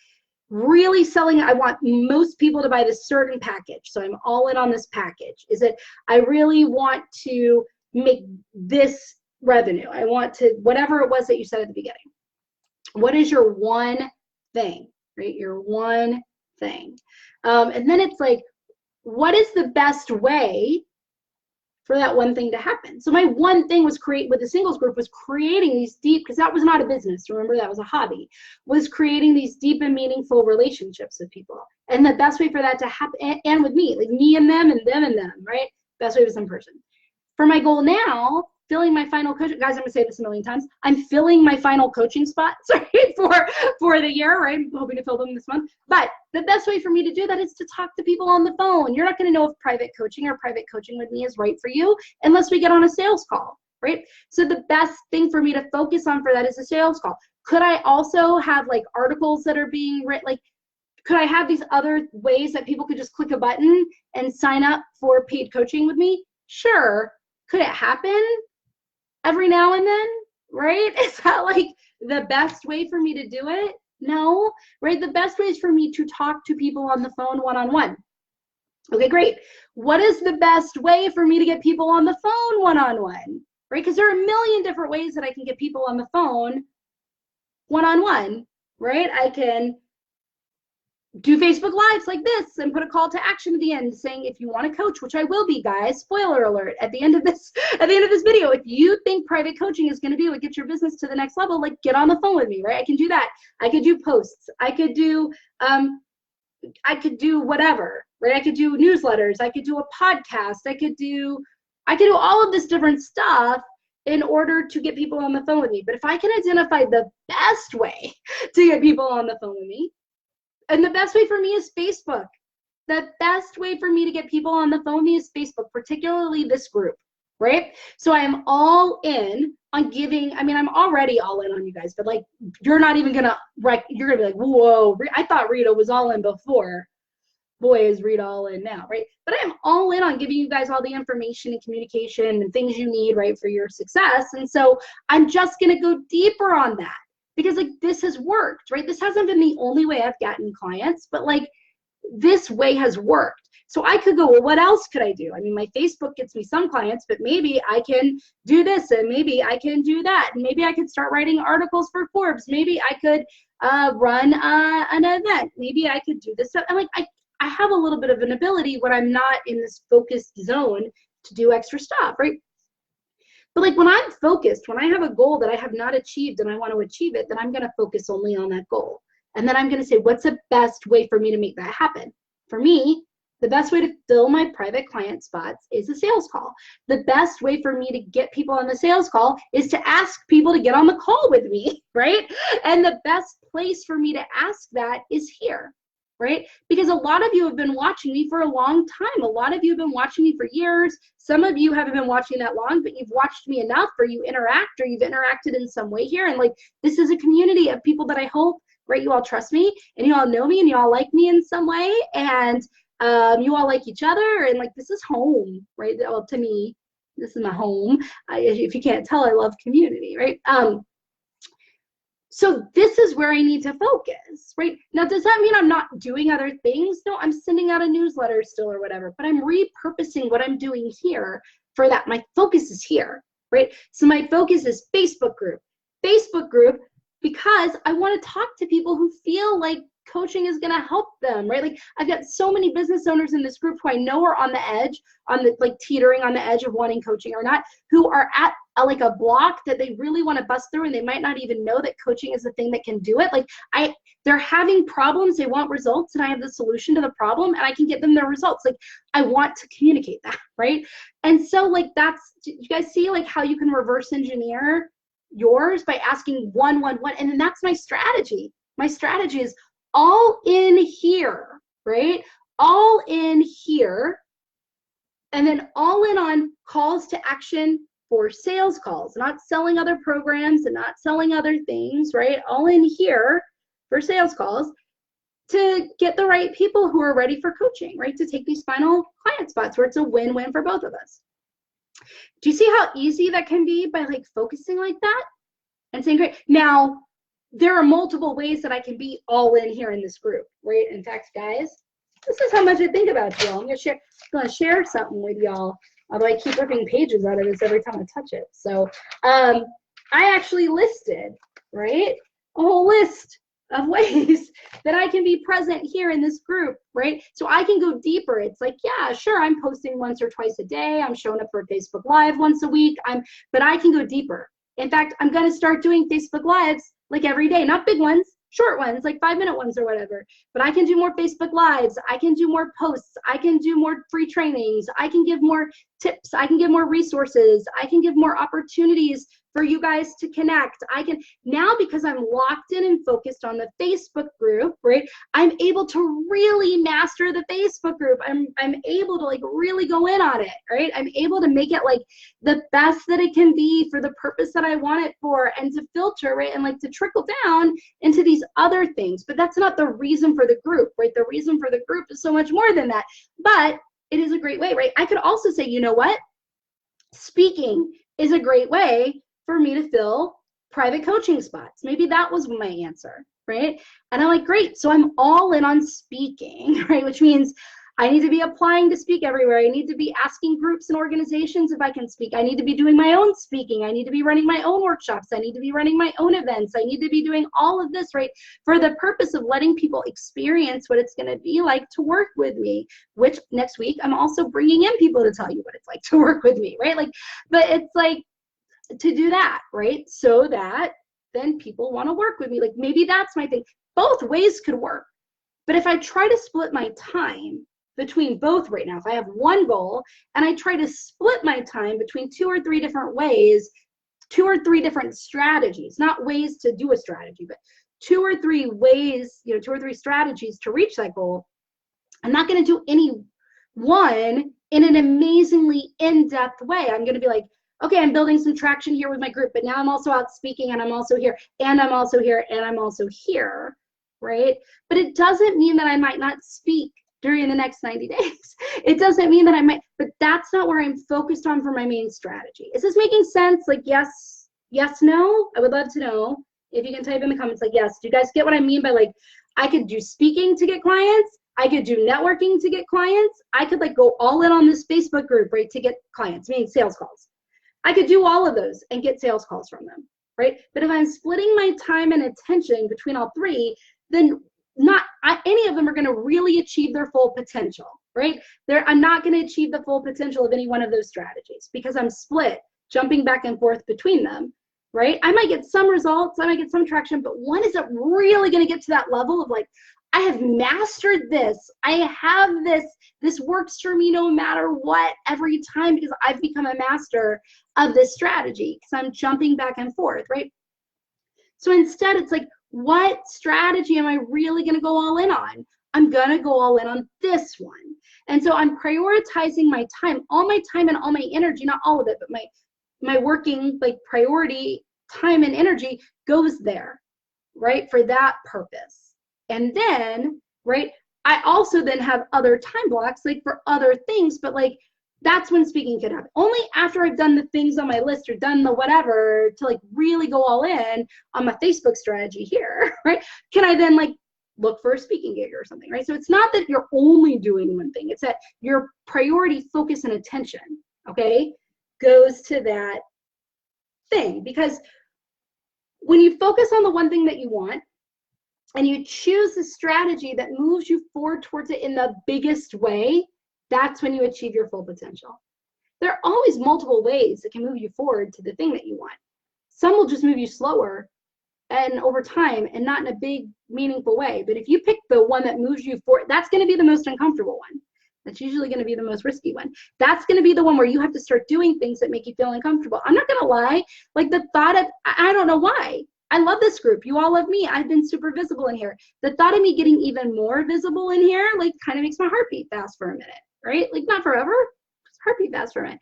really selling? I want most people to buy this certain package, so I'm all in on this package. Is it, I really want to make this revenue. I want to, whatever it was that you said at the beginning. What is your one thing, right? Your one thing. And then it's like, what is the best way for that one thing to happen? So my one thing was create with the singles group was creating these deep, because that was not a business, remember, that was a hobby, was creating these deep and meaningful relationships with people. And the best way for that to happen, and with me, like me and them, right? Best way was in person. For my goal now, filling my final coaching, guys, I'm gonna say this a million times, I'm filling my final coaching spots, right, for the year, right? I'm hoping to fill them this month. But the best way for me to do that is to talk to people on the phone. You're not gonna know if private coaching with me is right for you unless we get on a sales call, right? So the best thing for me to focus on for that is a sales call. Could I also have like articles that are being written, like, could I have these other ways that people could just click a button and sign up for paid coaching with me? Sure. Could it happen every now and then, right? Is that like the best way for me to do it? No, right? The best way is for me to talk to people on the phone one-on-one. Okay, great. What is the best way for me to get people on the phone one-on-one, right? Because there are a million different ways that I can get people on the phone one-on-one, right? I can do Facebook Lives like this and put a call to action at the end saying, if you want to coach, which I will be, guys, spoiler alert, at the end of this video, if you think private coaching is going to be what gets your business to the next level, like, get on the phone with me, right? I can do that. I could do posts. I could do whatever, right? I could do newsletters. I could do a podcast. I could do all of this different stuff in order to get people on the phone with me. But if I can identify the best way to get people on the phone with me, and the best way for me is Facebook. The best way for me to get people on the phone with me is Facebook, particularly this group, right? So I am all in on giving, I mean, I'm already all in on you guys, but like, you're not even gonna, you're gonna be like, whoa, I thought Rita was all in before. Boy, is Rita all in now, right? But I am all in on giving you guys all the information and communication and things you need, right, for your success. And so I'm just gonna go deeper on that. Because like, this has worked, right? This hasn't been the only way I've gotten clients, but like, this way has worked. So I could go, well, what else could I do? I mean, my Facebook gets me some clients, but maybe I can do this, and maybe I can do that. And maybe I could start writing articles for Forbes. Maybe I could run an event. Maybe I could do this stuff. And like, I have a little bit of an ability when I'm not in this focused zone to do extra stuff, right? But like when I'm focused, when I have a goal that I have not achieved and I want to achieve it, then I'm going to focus only on that goal. And then I'm going to say, what's the best way for me to make that happen? For me, the best way to fill my private client spots is a sales call. The best way for me to get people on the sales call is to ask people to get on the call with me, right? And the best place for me to ask that is here, right? Because a lot of you have been watching me for a long time. A lot of you have been watching me for years. Some of you haven't been watching that long, but you've watched me enough, or you interact, or you've interacted in some way here. And like, this is a community of people that I hope, right, you all trust me, and you all know me, and you all like me in some way, and you all like each other, and like, this is home, right? Well, to me, this is my home. If you can't tell, I love community, right? So this is where I need to focus, right? Now, does that mean I'm not doing other things? No, I'm sending out a newsletter still or whatever, but I'm repurposing what I'm doing here for that. My focus is here, right? So my focus is Facebook group, because I want to talk to people who feel like coaching is going to help them, right? Like, I've got so many business owners in this group who I know are on the edge, like teetering on the edge of wanting coaching or not, who are at like a block that they really want to bust through, and they might not even know that coaching is the thing that can do it. Like, they're having problems, they want results, and I have the solution to the problem, and I can get them their results. Like, I want to communicate that, right? And so like, you guys see like how you can reverse engineer yours by asking one, and then that's my strategy. My strategy is all in here, right? All in here, and then all in on calls to action for sales calls, not selling other programs and not selling other things, right? All in here for sales calls to get the right people who are ready for coaching, right? To take these final client spots where it's a win-win for both of us. Do you see how easy that can be by like focusing like that and saying, great. Now, there are multiple ways that I can be all in here in this group, right? In fact, guys, this is how much I think about you all. I'm gonna share something with y'all, although I keep ripping pages out of this every time I touch it. So I actually listed, right, a whole list of ways that I can be present here in this group, right? So I can go deeper. It's like, yeah, sure, I'm posting once or twice a day. I'm showing up for Facebook Live once a week. But I can go deeper. In fact, I'm going to start doing Facebook Lives like every day, not big ones, short ones, like 5-minute ones or whatever. But I can do more Facebook Lives. I can do more posts. I can do more free trainings. I can give more tips. I can give more resources. I can give more opportunities for you guys to connect. I can now, because I'm locked in and focused on the Facebook group, right? I'm able to really master the Facebook group. I'm able to like really go in on it, right? I'm able to make it like the best that it can be for the purpose that I want it for, and to filter, right? And like to trickle down into these other things. But that's not the reason for the group, right? The reason for the group is so much more than that. But it is a great way, right? I could also say, you know what? Speaking is a great way for me to fill private coaching spots. Maybe that was my answer, right? And I'm like, great, so I'm all in on speaking, right? Which means I need to be applying to speak everywhere. I need to be asking groups and organizations if I can speak. I need to be doing my own speaking. I need to be running my own workshops. I need to be running my own events. I need to be doing all of this, right? For the purpose of letting people experience what it's going to be like to work with me, which next week I'm also bringing in people to tell you what it's like to work with me, right? Like, but it's like, to do that, right? So that then people want to work with me. Like, maybe that's my thing. Both ways could work. But if I try to split my time between both right now, if I have one goal and I try to split my time between 2 or 3 different ways, 2 or 3 different strategies, not ways to do a strategy, but 2 or 3 ways, 2 or 3 strategies to reach that goal, I'm not going to do any one in an amazingly in-depth way. I'm going to be like, okay, I'm building some traction here with my group, but now I'm also out speaking, and I'm also here, and I'm also here, and I'm also here, right? But it doesn't mean that I might not speak during the next 90 days. It doesn't mean that I might, but that's not where I'm focused on for my main strategy. Is this making sense? Like, yes, no? I would love to know if you can type in the comments like, yes. Do you guys get what I mean by like, I could do speaking to get clients, I could do networking to get clients. I could like go all in on this Facebook group, right, to get clients, meaning sales calls. I could do all of those and get sales calls from them, right? But if I'm splitting my time and attention between all three, then any of them are going to really achieve their full potential, right? I'm not going to achieve the full potential of any one of those strategies because I'm split, jumping back and forth between them, right? I might get some results, I might get some traction, but when is it really going to get to that level of like, I have mastered this, I have this works for me no matter what every time because I've become a master of this strategy because I'm jumping back and forth, right? So instead it's like, what strategy am I really going to go all in on? I'm going to go all in on this one. And so I'm prioritizing my time, all my time and all my energy, not all of it, but my working like priority time and energy goes there, right? For that purpose. And then, right, I also then have other time blocks like for other things, but like that's when speaking can happen. Only after I've done the things on my list or done the whatever to like really go all in on my Facebook strategy here, right? Can I then like look for a speaking gig or something, right? So it's not that you're only doing one thing. It's that your priority, focus, and attention, okay, goes to that thing. Because when you focus on the one thing that you want, and you choose the strategy that moves you forward towards it in the biggest way, that's when you achieve your full potential. There are always multiple ways that can move you forward to the thing that you want. Some will just move you slower and over time and not in a big, meaningful way. But if you pick the one that moves you forward, that's going to be the most uncomfortable one. That's usually going to be the most risky one. That's going to be the one where you have to start doing things that make you feel uncomfortable. I'm not going to lie. Like the thought of, I don't know why. I love this group. You all love me. I've been super visible in here. The thought of me getting even more visible in here, like kind of makes my heart beat fast for a minute, right? Like not forever, just heartbeat fast for a minute.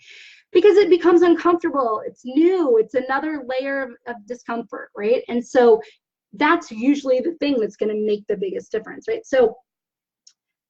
Because it becomes uncomfortable. It's new. It's another layer of discomfort, right? And so that's usually the thing that's going to make the biggest difference, right? So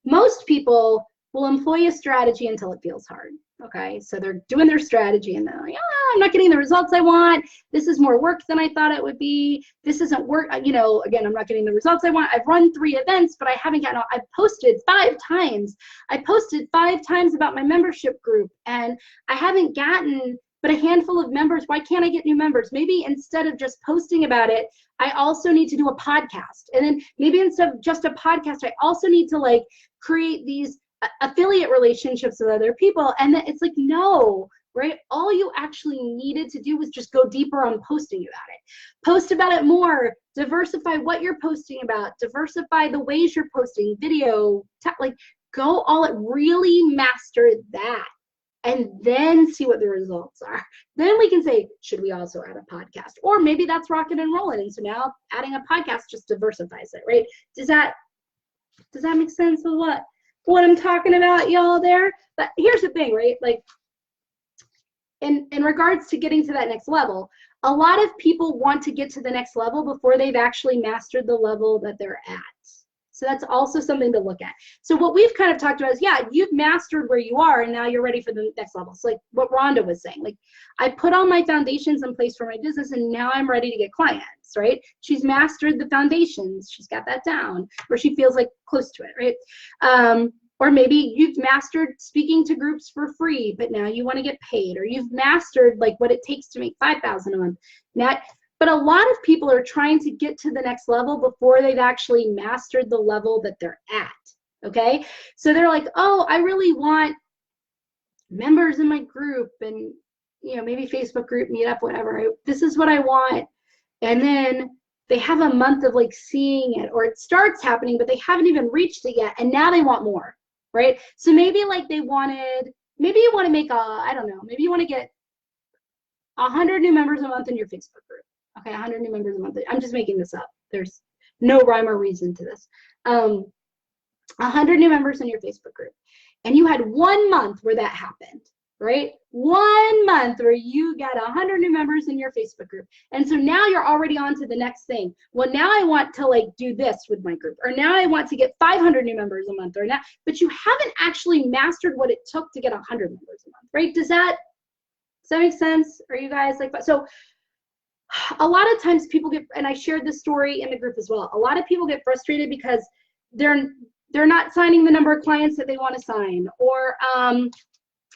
most people will employ a strategy until it feels hard. Okay, so they're doing their strategy and they're like, I'm not getting the results I want. This is more work than I thought it would be. This isn't work. You know, again, I'm not getting the results I want. I've run 3 events, but I haven't gotten, I've posted 5 times. I posted 5 times about my membership group and I haven't gotten but a handful of members. Why can't I get new members? Maybe instead of just posting about it, I also need to do a podcast. And then maybe instead of just a podcast, I also need to like create these affiliate relationships with other people. And then it's like, no, right? All you actually needed to do was just go deeper on posting about it. Post about it more, diversify what you're posting about, diversify the ways you're posting, video, like go all it, really master that. And then see what the results are. Then we can say, should we also add a podcast? Or maybe that's rocking and rolling. And so now adding a podcast just diversifies it, right? Does that make sense of what I'm talking about, y'all there? But here's the thing, right? Like in regards to getting to that next level, a lot of people want to get to the next level before they've actually mastered the level that they're at. So that's also something to look at. So what we've kind of talked about is, yeah, you've mastered where you are and now you're ready for the next level. So like what Rhonda was saying, like I put all my foundations in place for my business and now I'm ready to get clients, right? She's mastered the foundations. She's got that down, or she feels like close to it, right? Or maybe you've mastered speaking to groups for free, but now you want to get paid, or you've mastered like what it takes to make $5,000 a month. Now, but a lot of people are trying to get to the next level before they've actually mastered the level that they're at, okay? So they're like, oh, I really want members in my group and, you know, maybe Facebook group, meetup, whatever. This is what I want. And then they have a month of like seeing it, or it starts happening, but they haven't even reached it yet. And now they want more, right? So maybe like maybe you want to make I don't know, maybe you want to get 100 new members a month in your Facebook group. Okay, 100 new members a month. I'm just making this up. There's no rhyme or reason to this. 100 new members in your Facebook group. And you had 1 month where that happened, right? 1 month where you got 100 new members in your Facebook group. And so now you're already on to the next thing. Well, now I want to like do this with my group, or now I want to get 500 new members a month, or now, but you haven't actually mastered what it took to get 100 members a month, right? Does that make sense? Are you guys like that? So a lot of times people get, and I shared this story in the group as well, a lot of people get frustrated because they're not signing the number of clients that they want to sign, or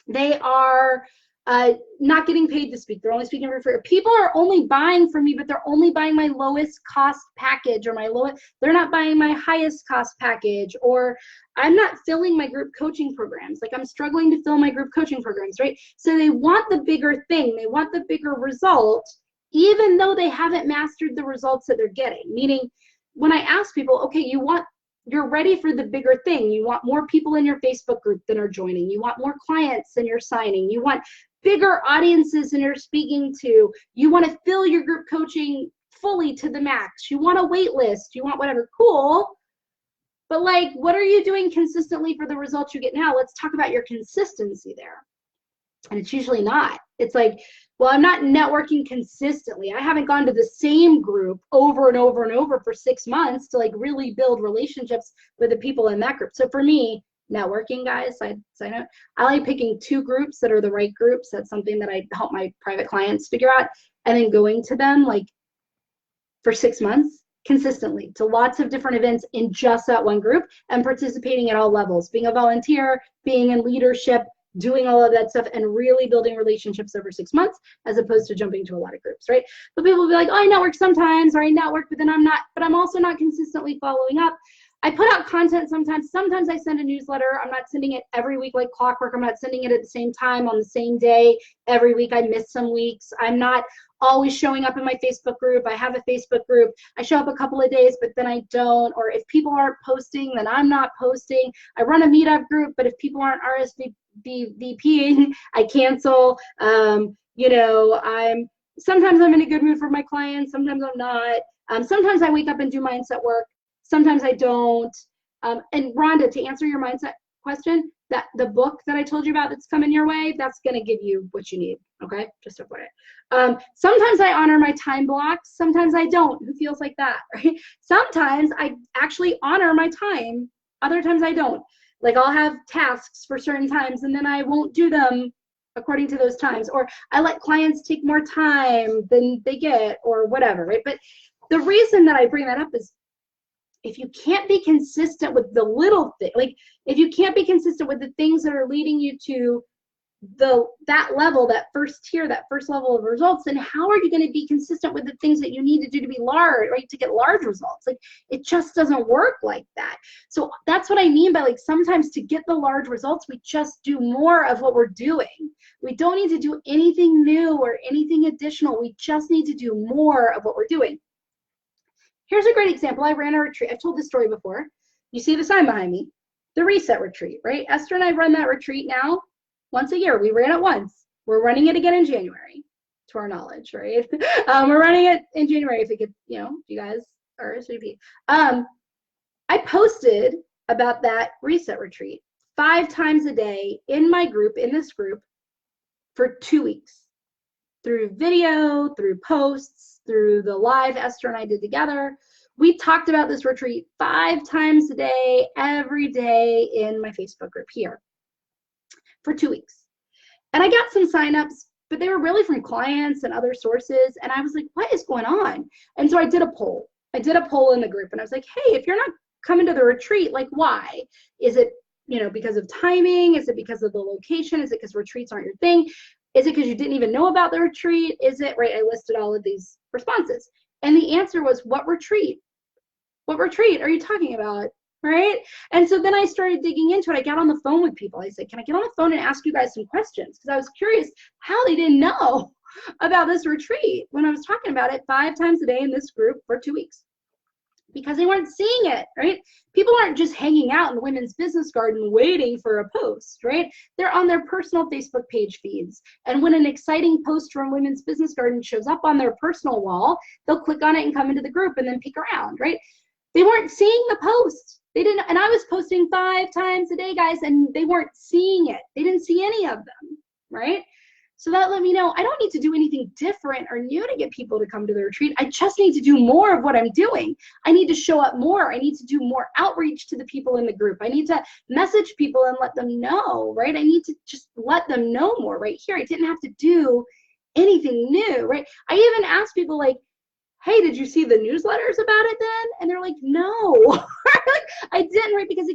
they are not getting paid to speak. They're only speaking for free. People are only buying from me, but they're only buying my lowest cost package, or they're not buying my highest cost package, or I'm not filling my group coaching programs. Like, I'm struggling to fill my group coaching programs, right? So they want the bigger thing. They want the bigger result, even though they haven't mastered the results that they're getting. Meaning, when I ask people, okay, you're ready for the bigger thing. You want more people in your Facebook group than are joining. You want more clients than you're signing. You want bigger audiences than you're speaking to. You want to fill your group coaching fully to the max. You want a wait list. You want whatever. Cool. But like, what are you doing consistently for the results you get now? Let's talk about your consistency there. And it's usually not. It's like, well, I'm not networking consistently. I haven't gone to the same group over and over and over for 6 months to like really build relationships with the people in that group. So for me, networking, guys, I like picking 2 groups that are the right groups. That's something that I help my private clients figure out, and then going to them like for 6 months consistently to lots of different events in just that one group, and participating at all levels, being a volunteer, being in leadership, doing all of that stuff, and really building relationships over 6 months, as opposed to jumping to a lot of groups, right? But people will be like, oh, I network sometimes, or I network, but then I'm also not consistently following up. I put out content sometimes. Sometimes I send a newsletter. I'm not sending it every week like clockwork. I'm not sending it at the same time on the same day every week. I miss some weeks. I'm not always showing up in my Facebook group. I have a Facebook group. I show up a couple of days, but then I don't. Or if people aren't posting, then I'm not posting. I run a meetup group, but if people aren't RSVPing, I cancel. Sometimes I'm in a good mood for my clients. Sometimes I'm not. Sometimes I wake up and do mindset work. Sometimes I don't. And Rhonda, to answer your mindset question, that the book that I told you about that's coming your way, that's going to give you what you need. Okay, just FYI. Sometimes I honor my time blocks. Sometimes I don't. Who feels like that, right? Sometimes I actually honor my time. Other times I don't. Like, I'll have tasks for certain times, and then I won't do them according to those times. Or I let clients take more time than they get, or whatever, right? But the reason that I bring that up is, if you can't be consistent with the little thing, like if you can't be consistent with the things that are leading you to that level, that first tier, that first level of results, then how are you going to be consistent with the things that you need to do to be large, right? To get large results. Like, it just doesn't work like that. So that's what I mean by, like, sometimes to get the large results, we just do more of what we're doing. We don't need to do anything new or anything additional. We just need to do more of what we're doing. Here's a great example. I ran a retreat. I've told this story before. You see the sign behind me, the Reset Retreat, right? Esther and I run that retreat now once a year. We ran it once. We're running it again in January, to our knowledge, right? We're running it in January if it gets, if you guys RSVP. I posted about that Reset Retreat 5 times a day in my group, in this group, for 2 weeks. Through video, through posts, through the live Esther and I did together. We talked about this retreat 5 times a day, every day in my Facebook group here for 2 weeks. And I got some signups, but they were really from clients and other sources. And I was like, what is going on? And so I did a poll. I did a poll in the group, and I was like, hey, if you're not coming to the retreat, like, why? Is it, because of timing? Is it because of the location? Is it because retreats aren't your thing? Is it because you didn't even know about the retreat? Is it, right? I listed all of these responses. And the answer was, what retreat? What retreat are you talking about? Right? And so then I started digging into it. I got on the phone with people. I said, can I get on the phone and ask you guys some questions? Because I was curious how they didn't know about this retreat when I was talking about it 5 times a day in this group for 2 weeks. Because they weren't seeing it, right? People aren't just hanging out in the Women's Business Garden waiting for a post, right? They're on their personal Facebook page feeds. And when an exciting post from Women's Business Garden shows up on their personal wall, they'll click on it and come into the group and then peek around, right? They weren't seeing the post. They didn't, and I was posting 5 times a day, guys, and they weren't seeing it. They didn't see any of them, right? So that let me know I don't need to do anything different or new to get people to come to the retreat. I just need to do more of what I'm doing. I need to show up more. I need to do more outreach to the people in the group. I need to message people and let them know, right? I need to just let them know more right here. I didn't have to do anything new, right? I even asked people like, hey, did you see the newsletters about it then? And they're like, no, I didn't, right? Because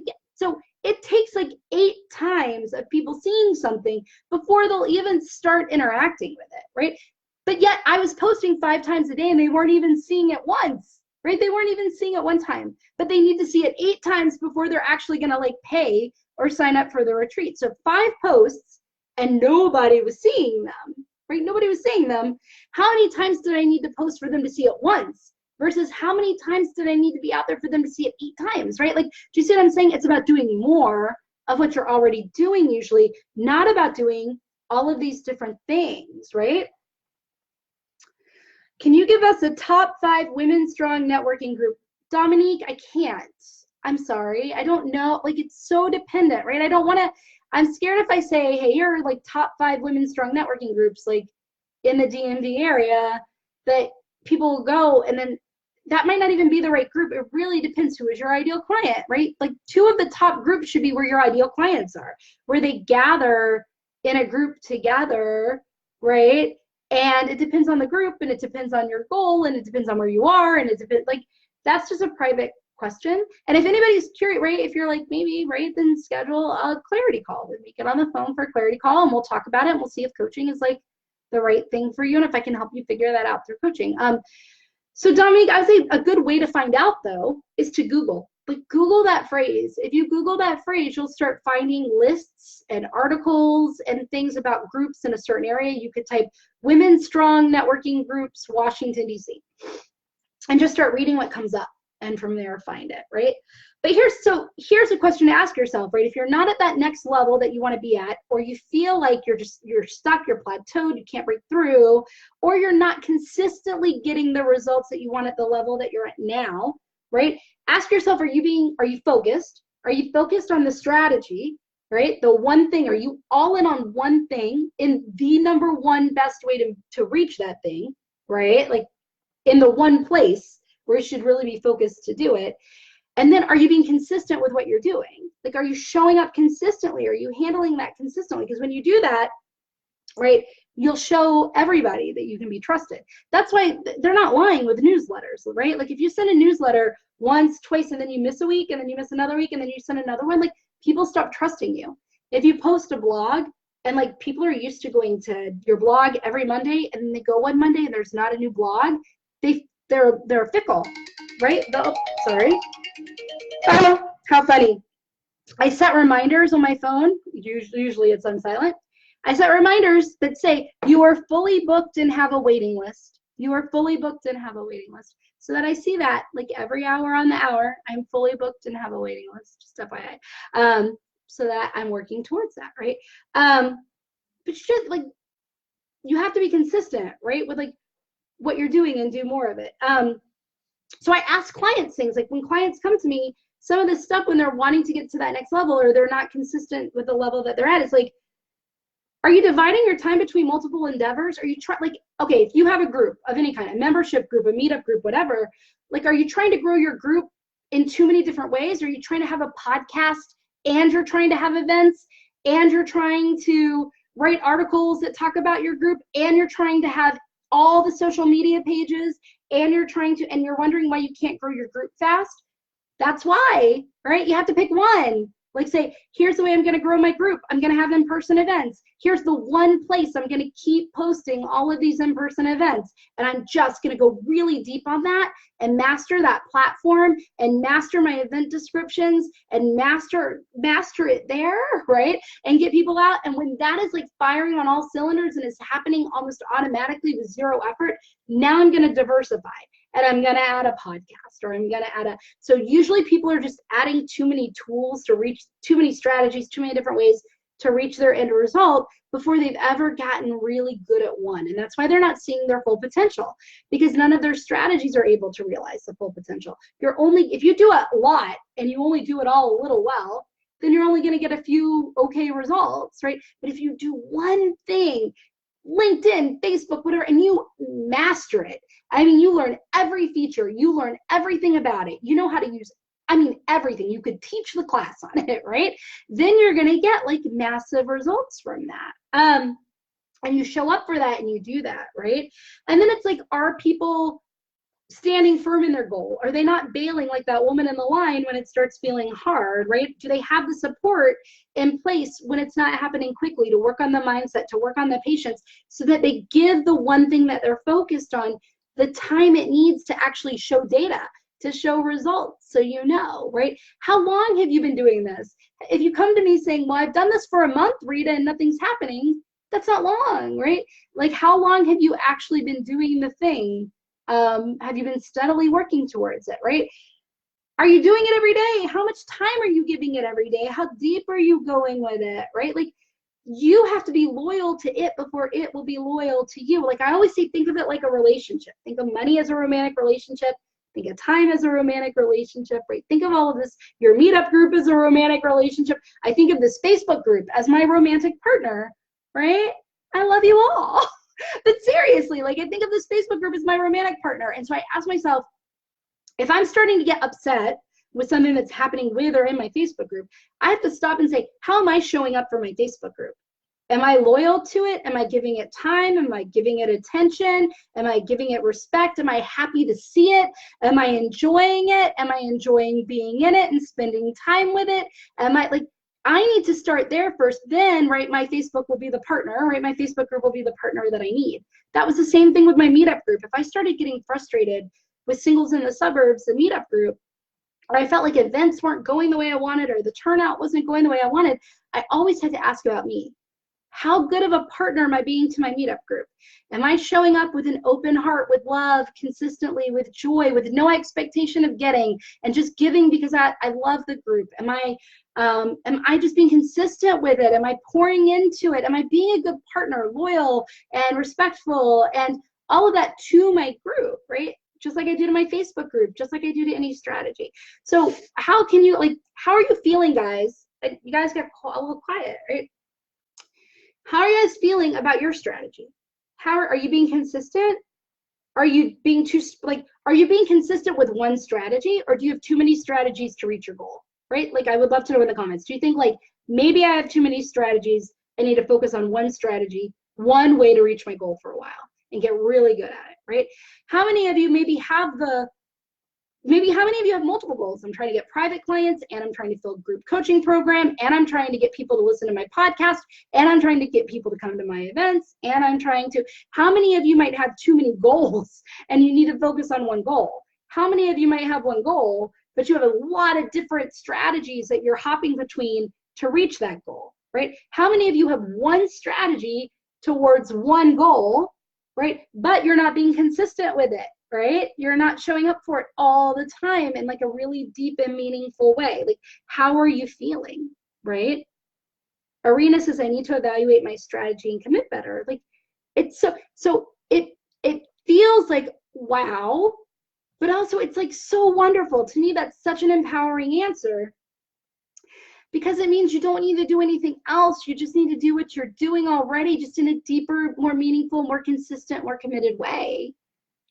it takes like 8 times of people seeing something before they'll even start interacting with it, right? But yet I was posting 5 times a day and they weren't even seeing it once, right? They weren't even seeing it one time, but they need to see it 8 times before they're actually going to like pay or sign up for the retreat. So 5 posts and nobody was seeing them, right? Nobody was seeing them. How many times did I need to post for them to see it once versus how many times did I need to be out there for them to see it 8 times, right? Like, do you see what I'm saying? It's about doing more of what you're already doing usually, not about doing all of these different things, right? Can you give us a top 5 women strong networking group? Dominique, I can't. I'm sorry. I don't know. Like, it's so dependent, right? I don't want to, I'm scared if I say, hey, you're like top 5 women strong networking groups, like in the DMV area, that people will go and then that might not even be the right group. It really depends who is your ideal client, right? Like 2 of the top groups should be where your ideal clients are, where they gather in a group together, right? And it depends on the group and it depends on your goal and it depends on where you are and it depends, like, that's just a private question. And if anybody's curious, right, if you're like, maybe, right, then schedule a clarity call. Then we get on the phone for a clarity call and we'll talk about it and we'll see if coaching is like the right thing for you and if I can help you figure that out through coaching. So Dominique, I would say a good way to find out though is to Google. Like, Google that phrase. If you Google that phrase, you'll start finding lists and articles and things about groups in a certain area. You could type Women Strong Networking Groups, Washington, D.C. and just start reading what comes up and from there find it, right? But here's a question to ask yourself, right? If you're not at that next level that you want to be at, or you feel like you're stuck, you're plateaued, you can't break through, or you're not consistently getting the results that you want at the level that you're at now, right? Ask yourself, are you focused? Are you focused on the strategy, right? The one thing, are you all in on one thing in the number one best way to reach that thing, right? Like in the one place where you should really be focused to do it. And then are you being consistent with what you're doing? Like, are you showing up consistently? Are you handling that consistently? Because when you do that, right, you'll show everybody that you can be trusted. That's why they're not lying with newsletters, right? Like, if you send a newsletter once, twice, and then you miss a week, and then you miss another week, and then you send another one, like, people stop trusting you. If you post a blog and like people are used to going to your blog every Monday and then they go one Monday and there's not a new blog, they're fickle, right? Sorry. Oh, how funny. I set reminders on my phone. Usually it's on silent. I set reminders that say, you are fully booked and have a waiting list. You are fully booked and have a waiting list. So that I see that like every hour on the hour, I'm fully booked and have a waiting list, just FYI. So that I'm working towards that, right? But just like, you have to be consistent, right? With like what you're doing and do more of it. So I ask clients things, like when clients come to me, some of this stuff when they're wanting to get to that next level or they're not consistent with the level that they're at, it's like, are you dividing your time between multiple endeavors? Are you trying, like, okay, if you have a group of any kind, a membership group, a meetup group, whatever, like, are you trying to grow your group in too many different ways? Are you trying to have a podcast and you're trying to have events and you're trying to write articles that talk about your group and you're trying to have all the social media pages and you're wondering why you can't grow your group fast? That's why, right? You have to pick one. Like, say, here's the way I'm going to grow my group. I'm going to have in-person events. Here's the one place I'm going to keep posting all of these in-person events. And I'm just going to go really deep on that and master that platform and master my event descriptions and master it there, right? And get people out. And when that is like firing on all cylinders and is happening almost automatically with zero effort, now I'm going to diversify. And I'm going to add a podcast, or I'm going to add so usually people are just adding too many tools to reach, too many strategies, too many different ways to reach their end result before they've ever gotten really good at one. And that's why they're not seeing their full potential, because none of their strategies are able to realize the full potential. If you do a lot and you only do it all a little well, then you're only going to get a few okay results, right? But if you do one thing, LinkedIn, Facebook, whatever, and you master it. I mean, you learn every feature, you learn everything about it. You know how to use, everything. You could teach the class on it, right? Then you're going to get like massive results from that. And you show up for that and you do that, right? And then it's like, are people standing firm in their goal? Are they not bailing like that woman in the line when it starts feeling hard, right? Do they have the support in place when it's not happening quickly, to work on the mindset, to work on the patience, so that they give the one thing that they're focused on the time it needs to actually show data, to show results, so you know, right? How long have you been doing this? If you come to me saying, well, I've done this for a month, Rita, and nothing's happening, that's not long, right? Like, how long have you actually been doing the thing? Have you been steadily working towards it, right? Are you doing it every day? How much time are you giving it every day? How deep are you going with it, right? Like, you have to be loyal to it before it will be loyal to you. Like I always say, think of it like a relationship. Think of money as a romantic relationship. Think of time as a romantic relationship, right? Think of all of this. Your meetup group is a romantic relationship. I think of this Facebook group as my romantic partner, right? I love you all. But seriously, like I think of this Facebook group as my romantic partner. And so I ask myself, if I'm starting to get upset with something that's happening with or in my Facebook group, I have to stop and say, how am I showing up for my Facebook group? Am I loyal to it? Am I giving it time? Am I giving it attention? Am I giving it respect? Am I happy to see it? Am I enjoying it? Am I enjoying being in it and spending time with it? Am I like, I need to start there first. Then, right, my Facebook will be the partner, right? My Facebook group will be the partner that I need. That was the same thing with my meetup group. If I started getting frustrated with singles in the suburbs, the meetup group, or I felt like events weren't going the way I wanted, or the turnout wasn't going the way I wanted, I always had to ask about me. How good of a partner am I being to my meetup group? Am I showing up with an open heart, with love, consistently, with joy, with no expectation of getting, and just giving because I love the group? Am I just being consistent with it? Am I pouring into it? Am I being a good partner, loyal and respectful, and all of that to my group, right? Just like I do to my Facebook group, just like I do to any strategy. So how can you, like, how are you feeling, guys? You guys got a little quiet, right? How are you guys feeling about your strategy? How are you being consistent? Are you being are you being consistent with one strategy, or do you have too many strategies to reach your goal, right? Like, I would love to know in the comments. Do you think like, maybe I have too many strategies, I need to focus on one strategy, one way to reach my goal for a while and get really good at it, right? How many of you maybe have how many of you have multiple goals? I'm trying to get private clients, and I'm trying to fill a group coaching program, and I'm trying to get people to listen to my podcast, and I'm trying to get people to come to my events, and I'm trying to, how many of you might have too many goals and you need to focus on one goal? How many of you might have one goal, but you have a lot of different strategies that you're hopping between to reach that goal, right? How many of you have one strategy towards one goal, right? But you're not being consistent with it, right? You're not showing up for it all the time in like a really deep and meaningful way. Like, how are you feeling, right? Arena says, I need to evaluate my strategy and commit better. Like, it's so it feels like, wow, but also it's like so wonderful. To me, that's such an empowering answer, because it means you don't need to do anything else. You just need to do what you're doing already, just in a deeper, more meaningful, more consistent, more committed way.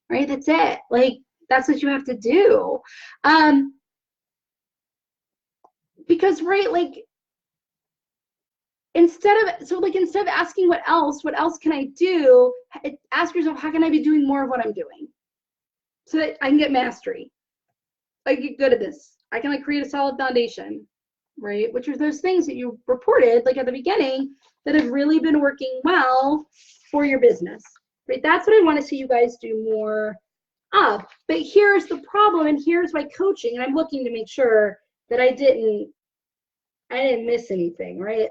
Right? That's it. Like, that's what you have to do. Because, right, like, instead of asking what else can I do, ask yourself, how can I be doing more of what I'm doing so that I can get mastery? I get good at this. I can like create a solid foundation, right? Which are those things that you reported like at the beginning that have really been working well for your business, right? That's what I want to see you guys do more of. But here's the problem, and here's my coaching, and I'm looking to make sure that I didn't miss anything, right?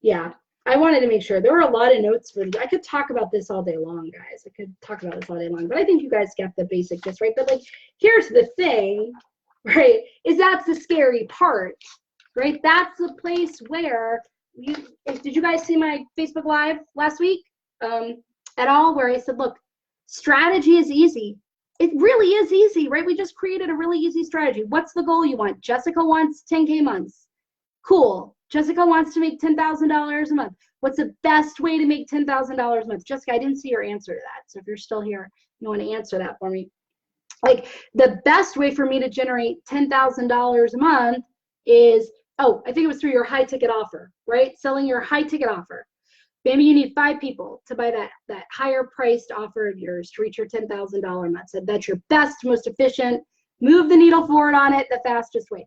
Yeah, I wanted to make sure. There were a lot of notes for I could talk about this all day long, guys. I could talk about this all day long, but I think you guys get the basic gist, right? But like, here's the thing, right? Is that's the scary part, right? That's the place where did you guys see my Facebook Live last week at all, where I said, look, strategy is easy. It really is easy, right? We just created a really easy strategy. What's the goal you want? Jessica wants 10K months. Cool. Jessica wants to make $10,000 a month. What's the best way to make $10,000 a month? Jessica, I didn't see your answer to that. So if you're still here, you want to answer that for me. Like, the best way for me to generate $10,000 a month is, I think it was through your high ticket offer, right? Selling your high ticket offer. Maybe you need 5 people to buy that higher priced offer of yours to reach your $10,000 month. So that's your best, most efficient, move the needle forward on it the fastest way.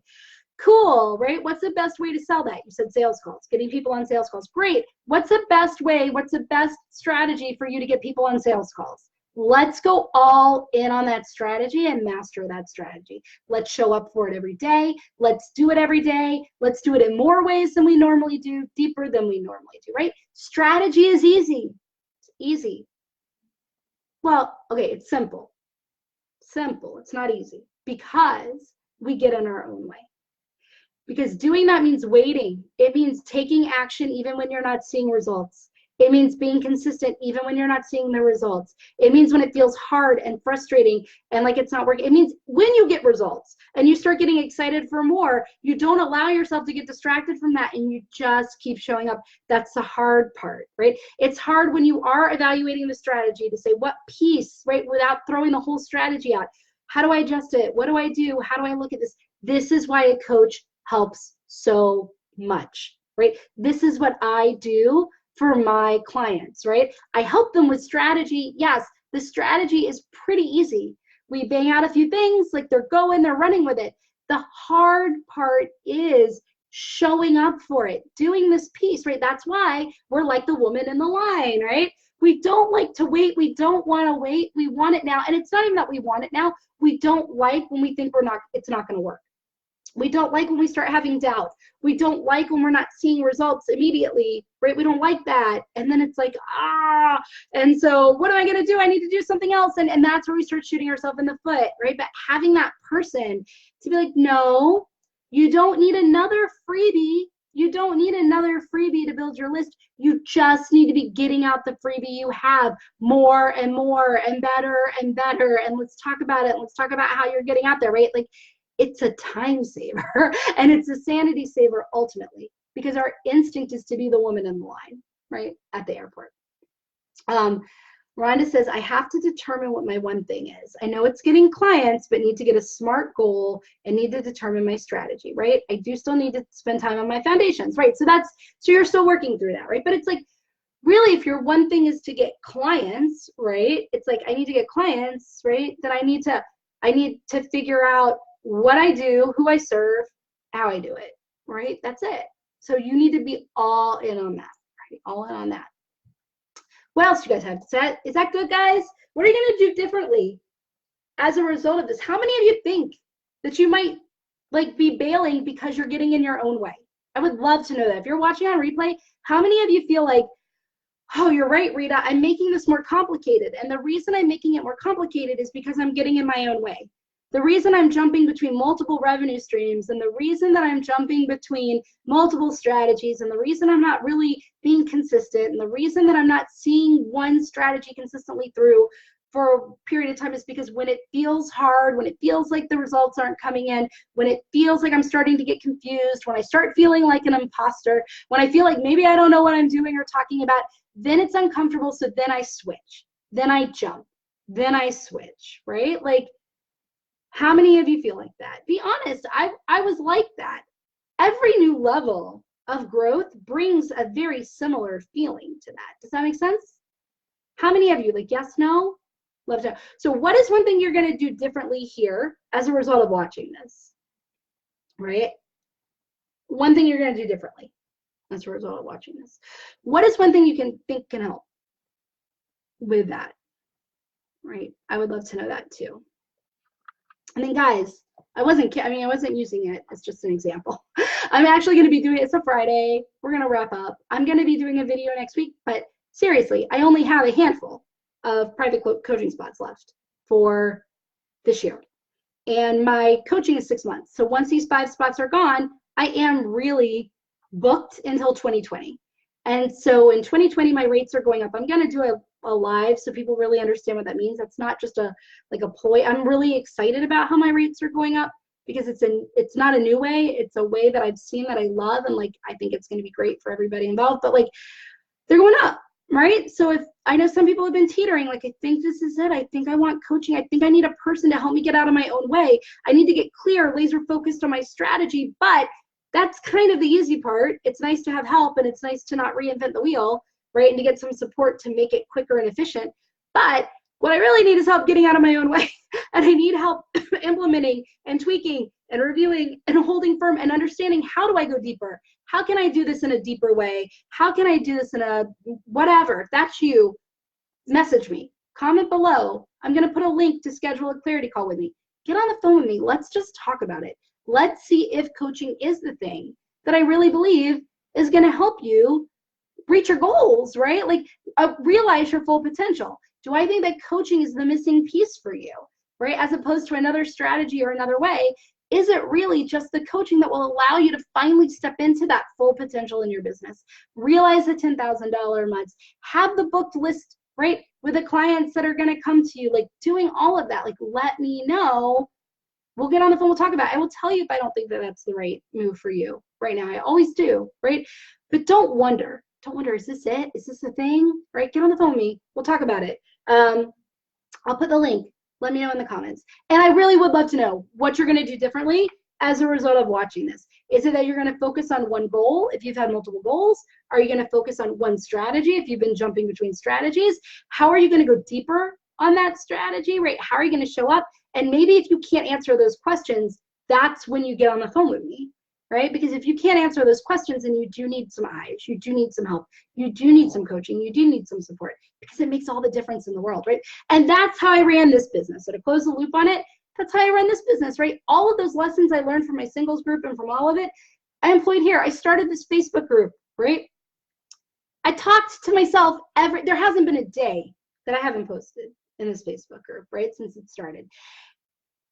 Cool, right? What's the best way to sell that? You said sales calls, getting people on sales calls. Great. What's the best way? What's the best strategy for you to get people on sales calls? Let's go all in on that strategy and master that strategy. Let's show up for it every day. Let's do it every day. Let's do it in more ways than we normally do, deeper than we normally do, right? Strategy is easy. It's easy. Well, okay, it's simple. Simple. It's not easy because we get in our own way. Because doing that means waiting. It means taking action even when you're not seeing results. It means being consistent even when you're not seeing the results. It means when it feels hard and frustrating and like it's not working. It means when you get results and you start getting excited for more, you don't allow yourself to get distracted from that and you just keep showing up. That's the hard part, right? It's hard when you are evaluating the strategy to say what piece, right, without throwing the whole strategy out. How do I adjust it? What do I do? How do I look at this? This is why a coach helps so much, right? This is what I do for my clients, right? I help them with strategy. Yes, the strategy is pretty easy. We bang out a few things, like they're running with it. The hard part is showing up for it, doing this piece, right? That's why we're like the woman in the line, right? We don't like to wait. We don't want to wait. We want it now. And it's not even that we want it now. We don't like when we think it's not going to work. We don't like when we start having doubt. We don't like when we're not seeing results immediately, right? We don't like that. And then it's like, and so what am I going to do? I need to do something else. And that's where we start shooting ourselves in the foot, right? But having that person to be like, no, you don't need another freebie. You don't need another freebie to build your list. You just need to be getting out the freebie you have more and more and better and better. And let's talk about it. Let's talk about how you're getting out there, right? Like, it's a time saver and it's a sanity saver ultimately because our instinct is to be the woman in the line, right, at the airport. Rhonda says, I have to determine what my one thing is. I know it's getting clients, but need to get a SMART goal and need to determine my strategy, right? I do still need to spend time on my foundations, right? So you're still working through that, right? But it's like, really, if your one thing is to get clients, right? It's like, I need to get clients, right? Then I need to figure out what I do, who I serve, how I do it, right? That's it. So you need to be all in on that, right? All in on that. What else do you guys have to say? Is that good, guys? What are you going to do differently as a result of this? How many of you think that you might like be bailing because you're getting in your own way? I would love to know that. If you're watching on replay, how many of you feel like, oh, you're right, Rita, I'm making this more complicated. And the reason I'm making it more complicated is because I'm getting in my own way. The reason I'm jumping between multiple revenue streams and the reason that I'm jumping between multiple strategies and the reason I'm not really being consistent and the reason that I'm not seeing one strategy consistently through for a period of time is because when it feels hard, when it feels like the results aren't coming in, when it feels like I'm starting to get confused, when I start feeling like an imposter, when I feel like maybe I don't know what I'm doing or talking about, then it's uncomfortable. So then I switch, then I jump, then I switch, right? Like, how many of you feel like that? Be honest, I was like that. Every new level of growth brings a very similar feeling to that. Does that make sense? How many of you, like yes, no? Love to. So what is one thing you're going to do differently here as a result of watching this? Right? One thing you're going to do differently as a result of watching this. What is one thing you can think can help with that? Right? I would love to know that too. And then guys, I wasn't using it as just an example. I'm actually going to be doing, it's a Friday. We're going to wrap up. I'm going to be doing a video next week, but seriously, I only have a handful of private coaching spots left for this year. And my coaching is 6 months. So once these 5 spots are gone, I am really booked until 2020. And so in 2020, my rates are going up. I'm going to do a live so people really understand what that means. That's not just a ploy. I'm really excited about how my rates are going up because it's not a new way. It's a way that I've seen that I love, and like I think it's going to be great for everybody involved. But like they're going up, right? So if I know some people have been teetering, like I think this is it. I think I want coaching. I think I need a person to help me get out of my own way. I need to get clear, laser focused on my strategy, but that's kind of the easy part. It's nice to have help and it's nice to not reinvent the wheel. right? And to get some support to make it quicker and efficient. But what I really need is help getting out of my own way. And I need help implementing and tweaking and reviewing and holding firm and understanding, how do I go deeper? How can I do this in a deeper way? How can I do this in a whatever? If that's you, message me, comment below. I'm going to put a link to schedule a clarity call with me. Get on the phone with me. Let's just talk about it. Let's see if coaching is the thing that I really believe is going to help you reach your goals, right? Like realize your full potential. Do I think that coaching is the missing piece for you, right? As opposed to another strategy or another way, is it really just the coaching that will allow you to finally step into that full potential in your business? Realize the $10,000 months, have the booked list, right? With the clients that are going to come to you, like doing all of that, like let me know. We'll get on the phone, we'll talk about it. I will tell you if I don't think that that's the right move for you right now. I always do, right? But don't wonder, is this it? Is this the thing, right? Get on the phone with me, we'll talk about it. I'll put the link. Let me know in the comments. And I really would love to know what you're going to do differently as a result of watching this. Is it that you're going to focus on one goal if you've had multiple goals? Are you going to focus on one strategy if you've been jumping between strategies? How are you going to go deeper on that strategy, right? How are you going to show up? And maybe if you can't answer those questions, that's when you get on the phone with me, right? Because if you can't answer those questions, then you do need some eyes, you do need some help, you do need some coaching, you do need some support, because it makes all the difference in the world, right? And that's how I ran this business. So to close the loop on it, that's how I run this business, right? All of those lessons I learned from my singles group and from all of it, I employed here. I started this Facebook group, right? I talked to myself there hasn't been a day that I haven't posted in this Facebook group, right, since it started.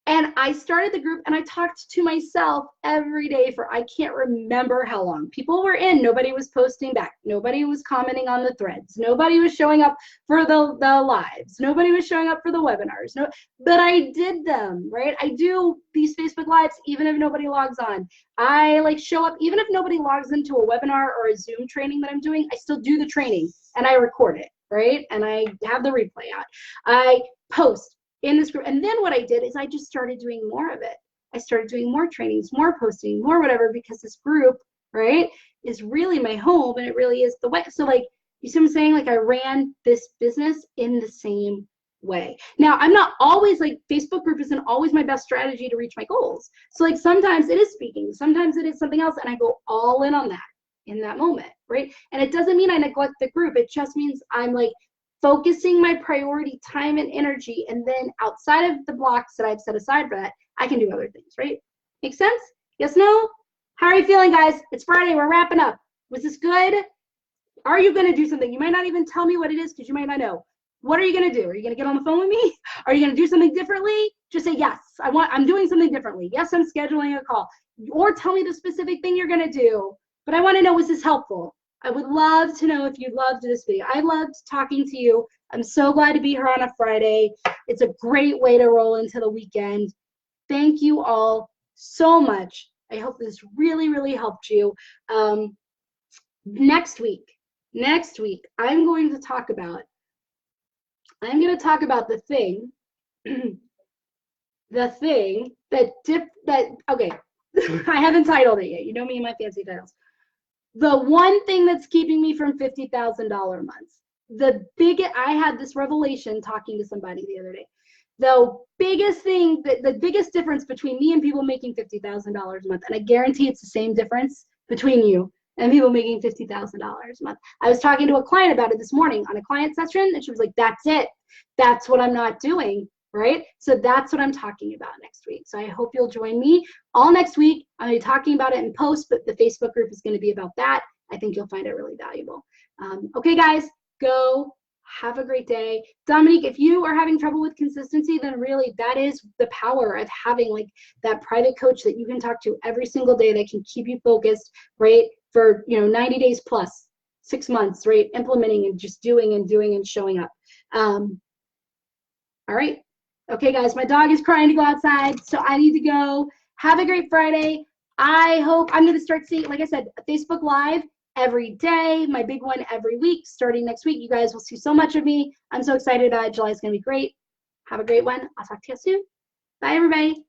And I started the group and I talked to myself every day for I can't remember how long. People were in, nobody was posting back, nobody was commenting on the threads, nobody was showing up for the lives, nobody was showing up for the webinars. No, but I did them, right? I do these Facebook lives even if nobody logs on. I like show up even if nobody logs into a webinar or a Zoom training that I'm doing. I still do the training and I record it, right? And I have the replay out. I post in this group. And then what I did is I just started doing more of it. I started doing more trainings, more posting, more whatever, because this group, right, is really my home and it really is the way. So like, you see what I'm saying? Like I ran this business in the same way. Now I'm not always like, Facebook group isn't always my best strategy to reach my goals. So like sometimes it is speaking, sometimes it is something else, and I go all in on that in that moment, right? And it doesn't mean I neglect the group. It just means I'm like, focusing my priority time and energy, and then outside of the blocks that I've set aside for that, I can do other things, right? Make sense? Yes, no? How are you feeling, guys? It's Friday, we're wrapping up. Was this good? Are you gonna do something? You might not even tell me what it is because you might not know. What are you gonna do? Are you gonna get on the phone with me? Are you gonna do something differently? Just say, yes, I'm doing something differently. Yes, I'm scheduling a call. Or tell me the specific thing you're gonna do. But I wanna know, was this helpful? I would love to know if you loved this video. I loved talking to you. I'm so glad to be here on a Friday. It's a great way to roll into the weekend. Thank you all so much. I hope this really, really helped you. Next week, I'm going to talk about the thing, okay, I haven't titled it yet. You know me and my fancy titles. The one thing that's keeping me from $50,000 months. I had this revelation talking to somebody the other day. The biggest thing, the biggest difference between me and people making $50,000 a month, and I guarantee it's the same difference between you and people making $50,000 a month. I was talking to a client about it this morning on a client session, and she was like, that's it. That's what I'm not doing. Right? So that's what I'm talking about next week. So I hope you'll join me all next week. I'm going to be talking about it in post, but the Facebook group is going to be about that. I think you'll find it really valuable. Okay, guys, go have a great day. Dominique, if you are having trouble with consistency, then really that is the power of having like that private coach that you can talk to every single day that can keep you focused, right? For, 90 days plus 6 months, right? Implementing and just doing and showing up. All right. Okay, guys, my dog is crying to go outside, so I need to go. Have a great Friday. I hope I'm going to start seeing, like I said, a Facebook Live every day, my big one every week, starting next week. You guys will see so much of me. I'm so excited about it. July is going to be great. Have a great one. I'll talk to you soon. Bye, everybody.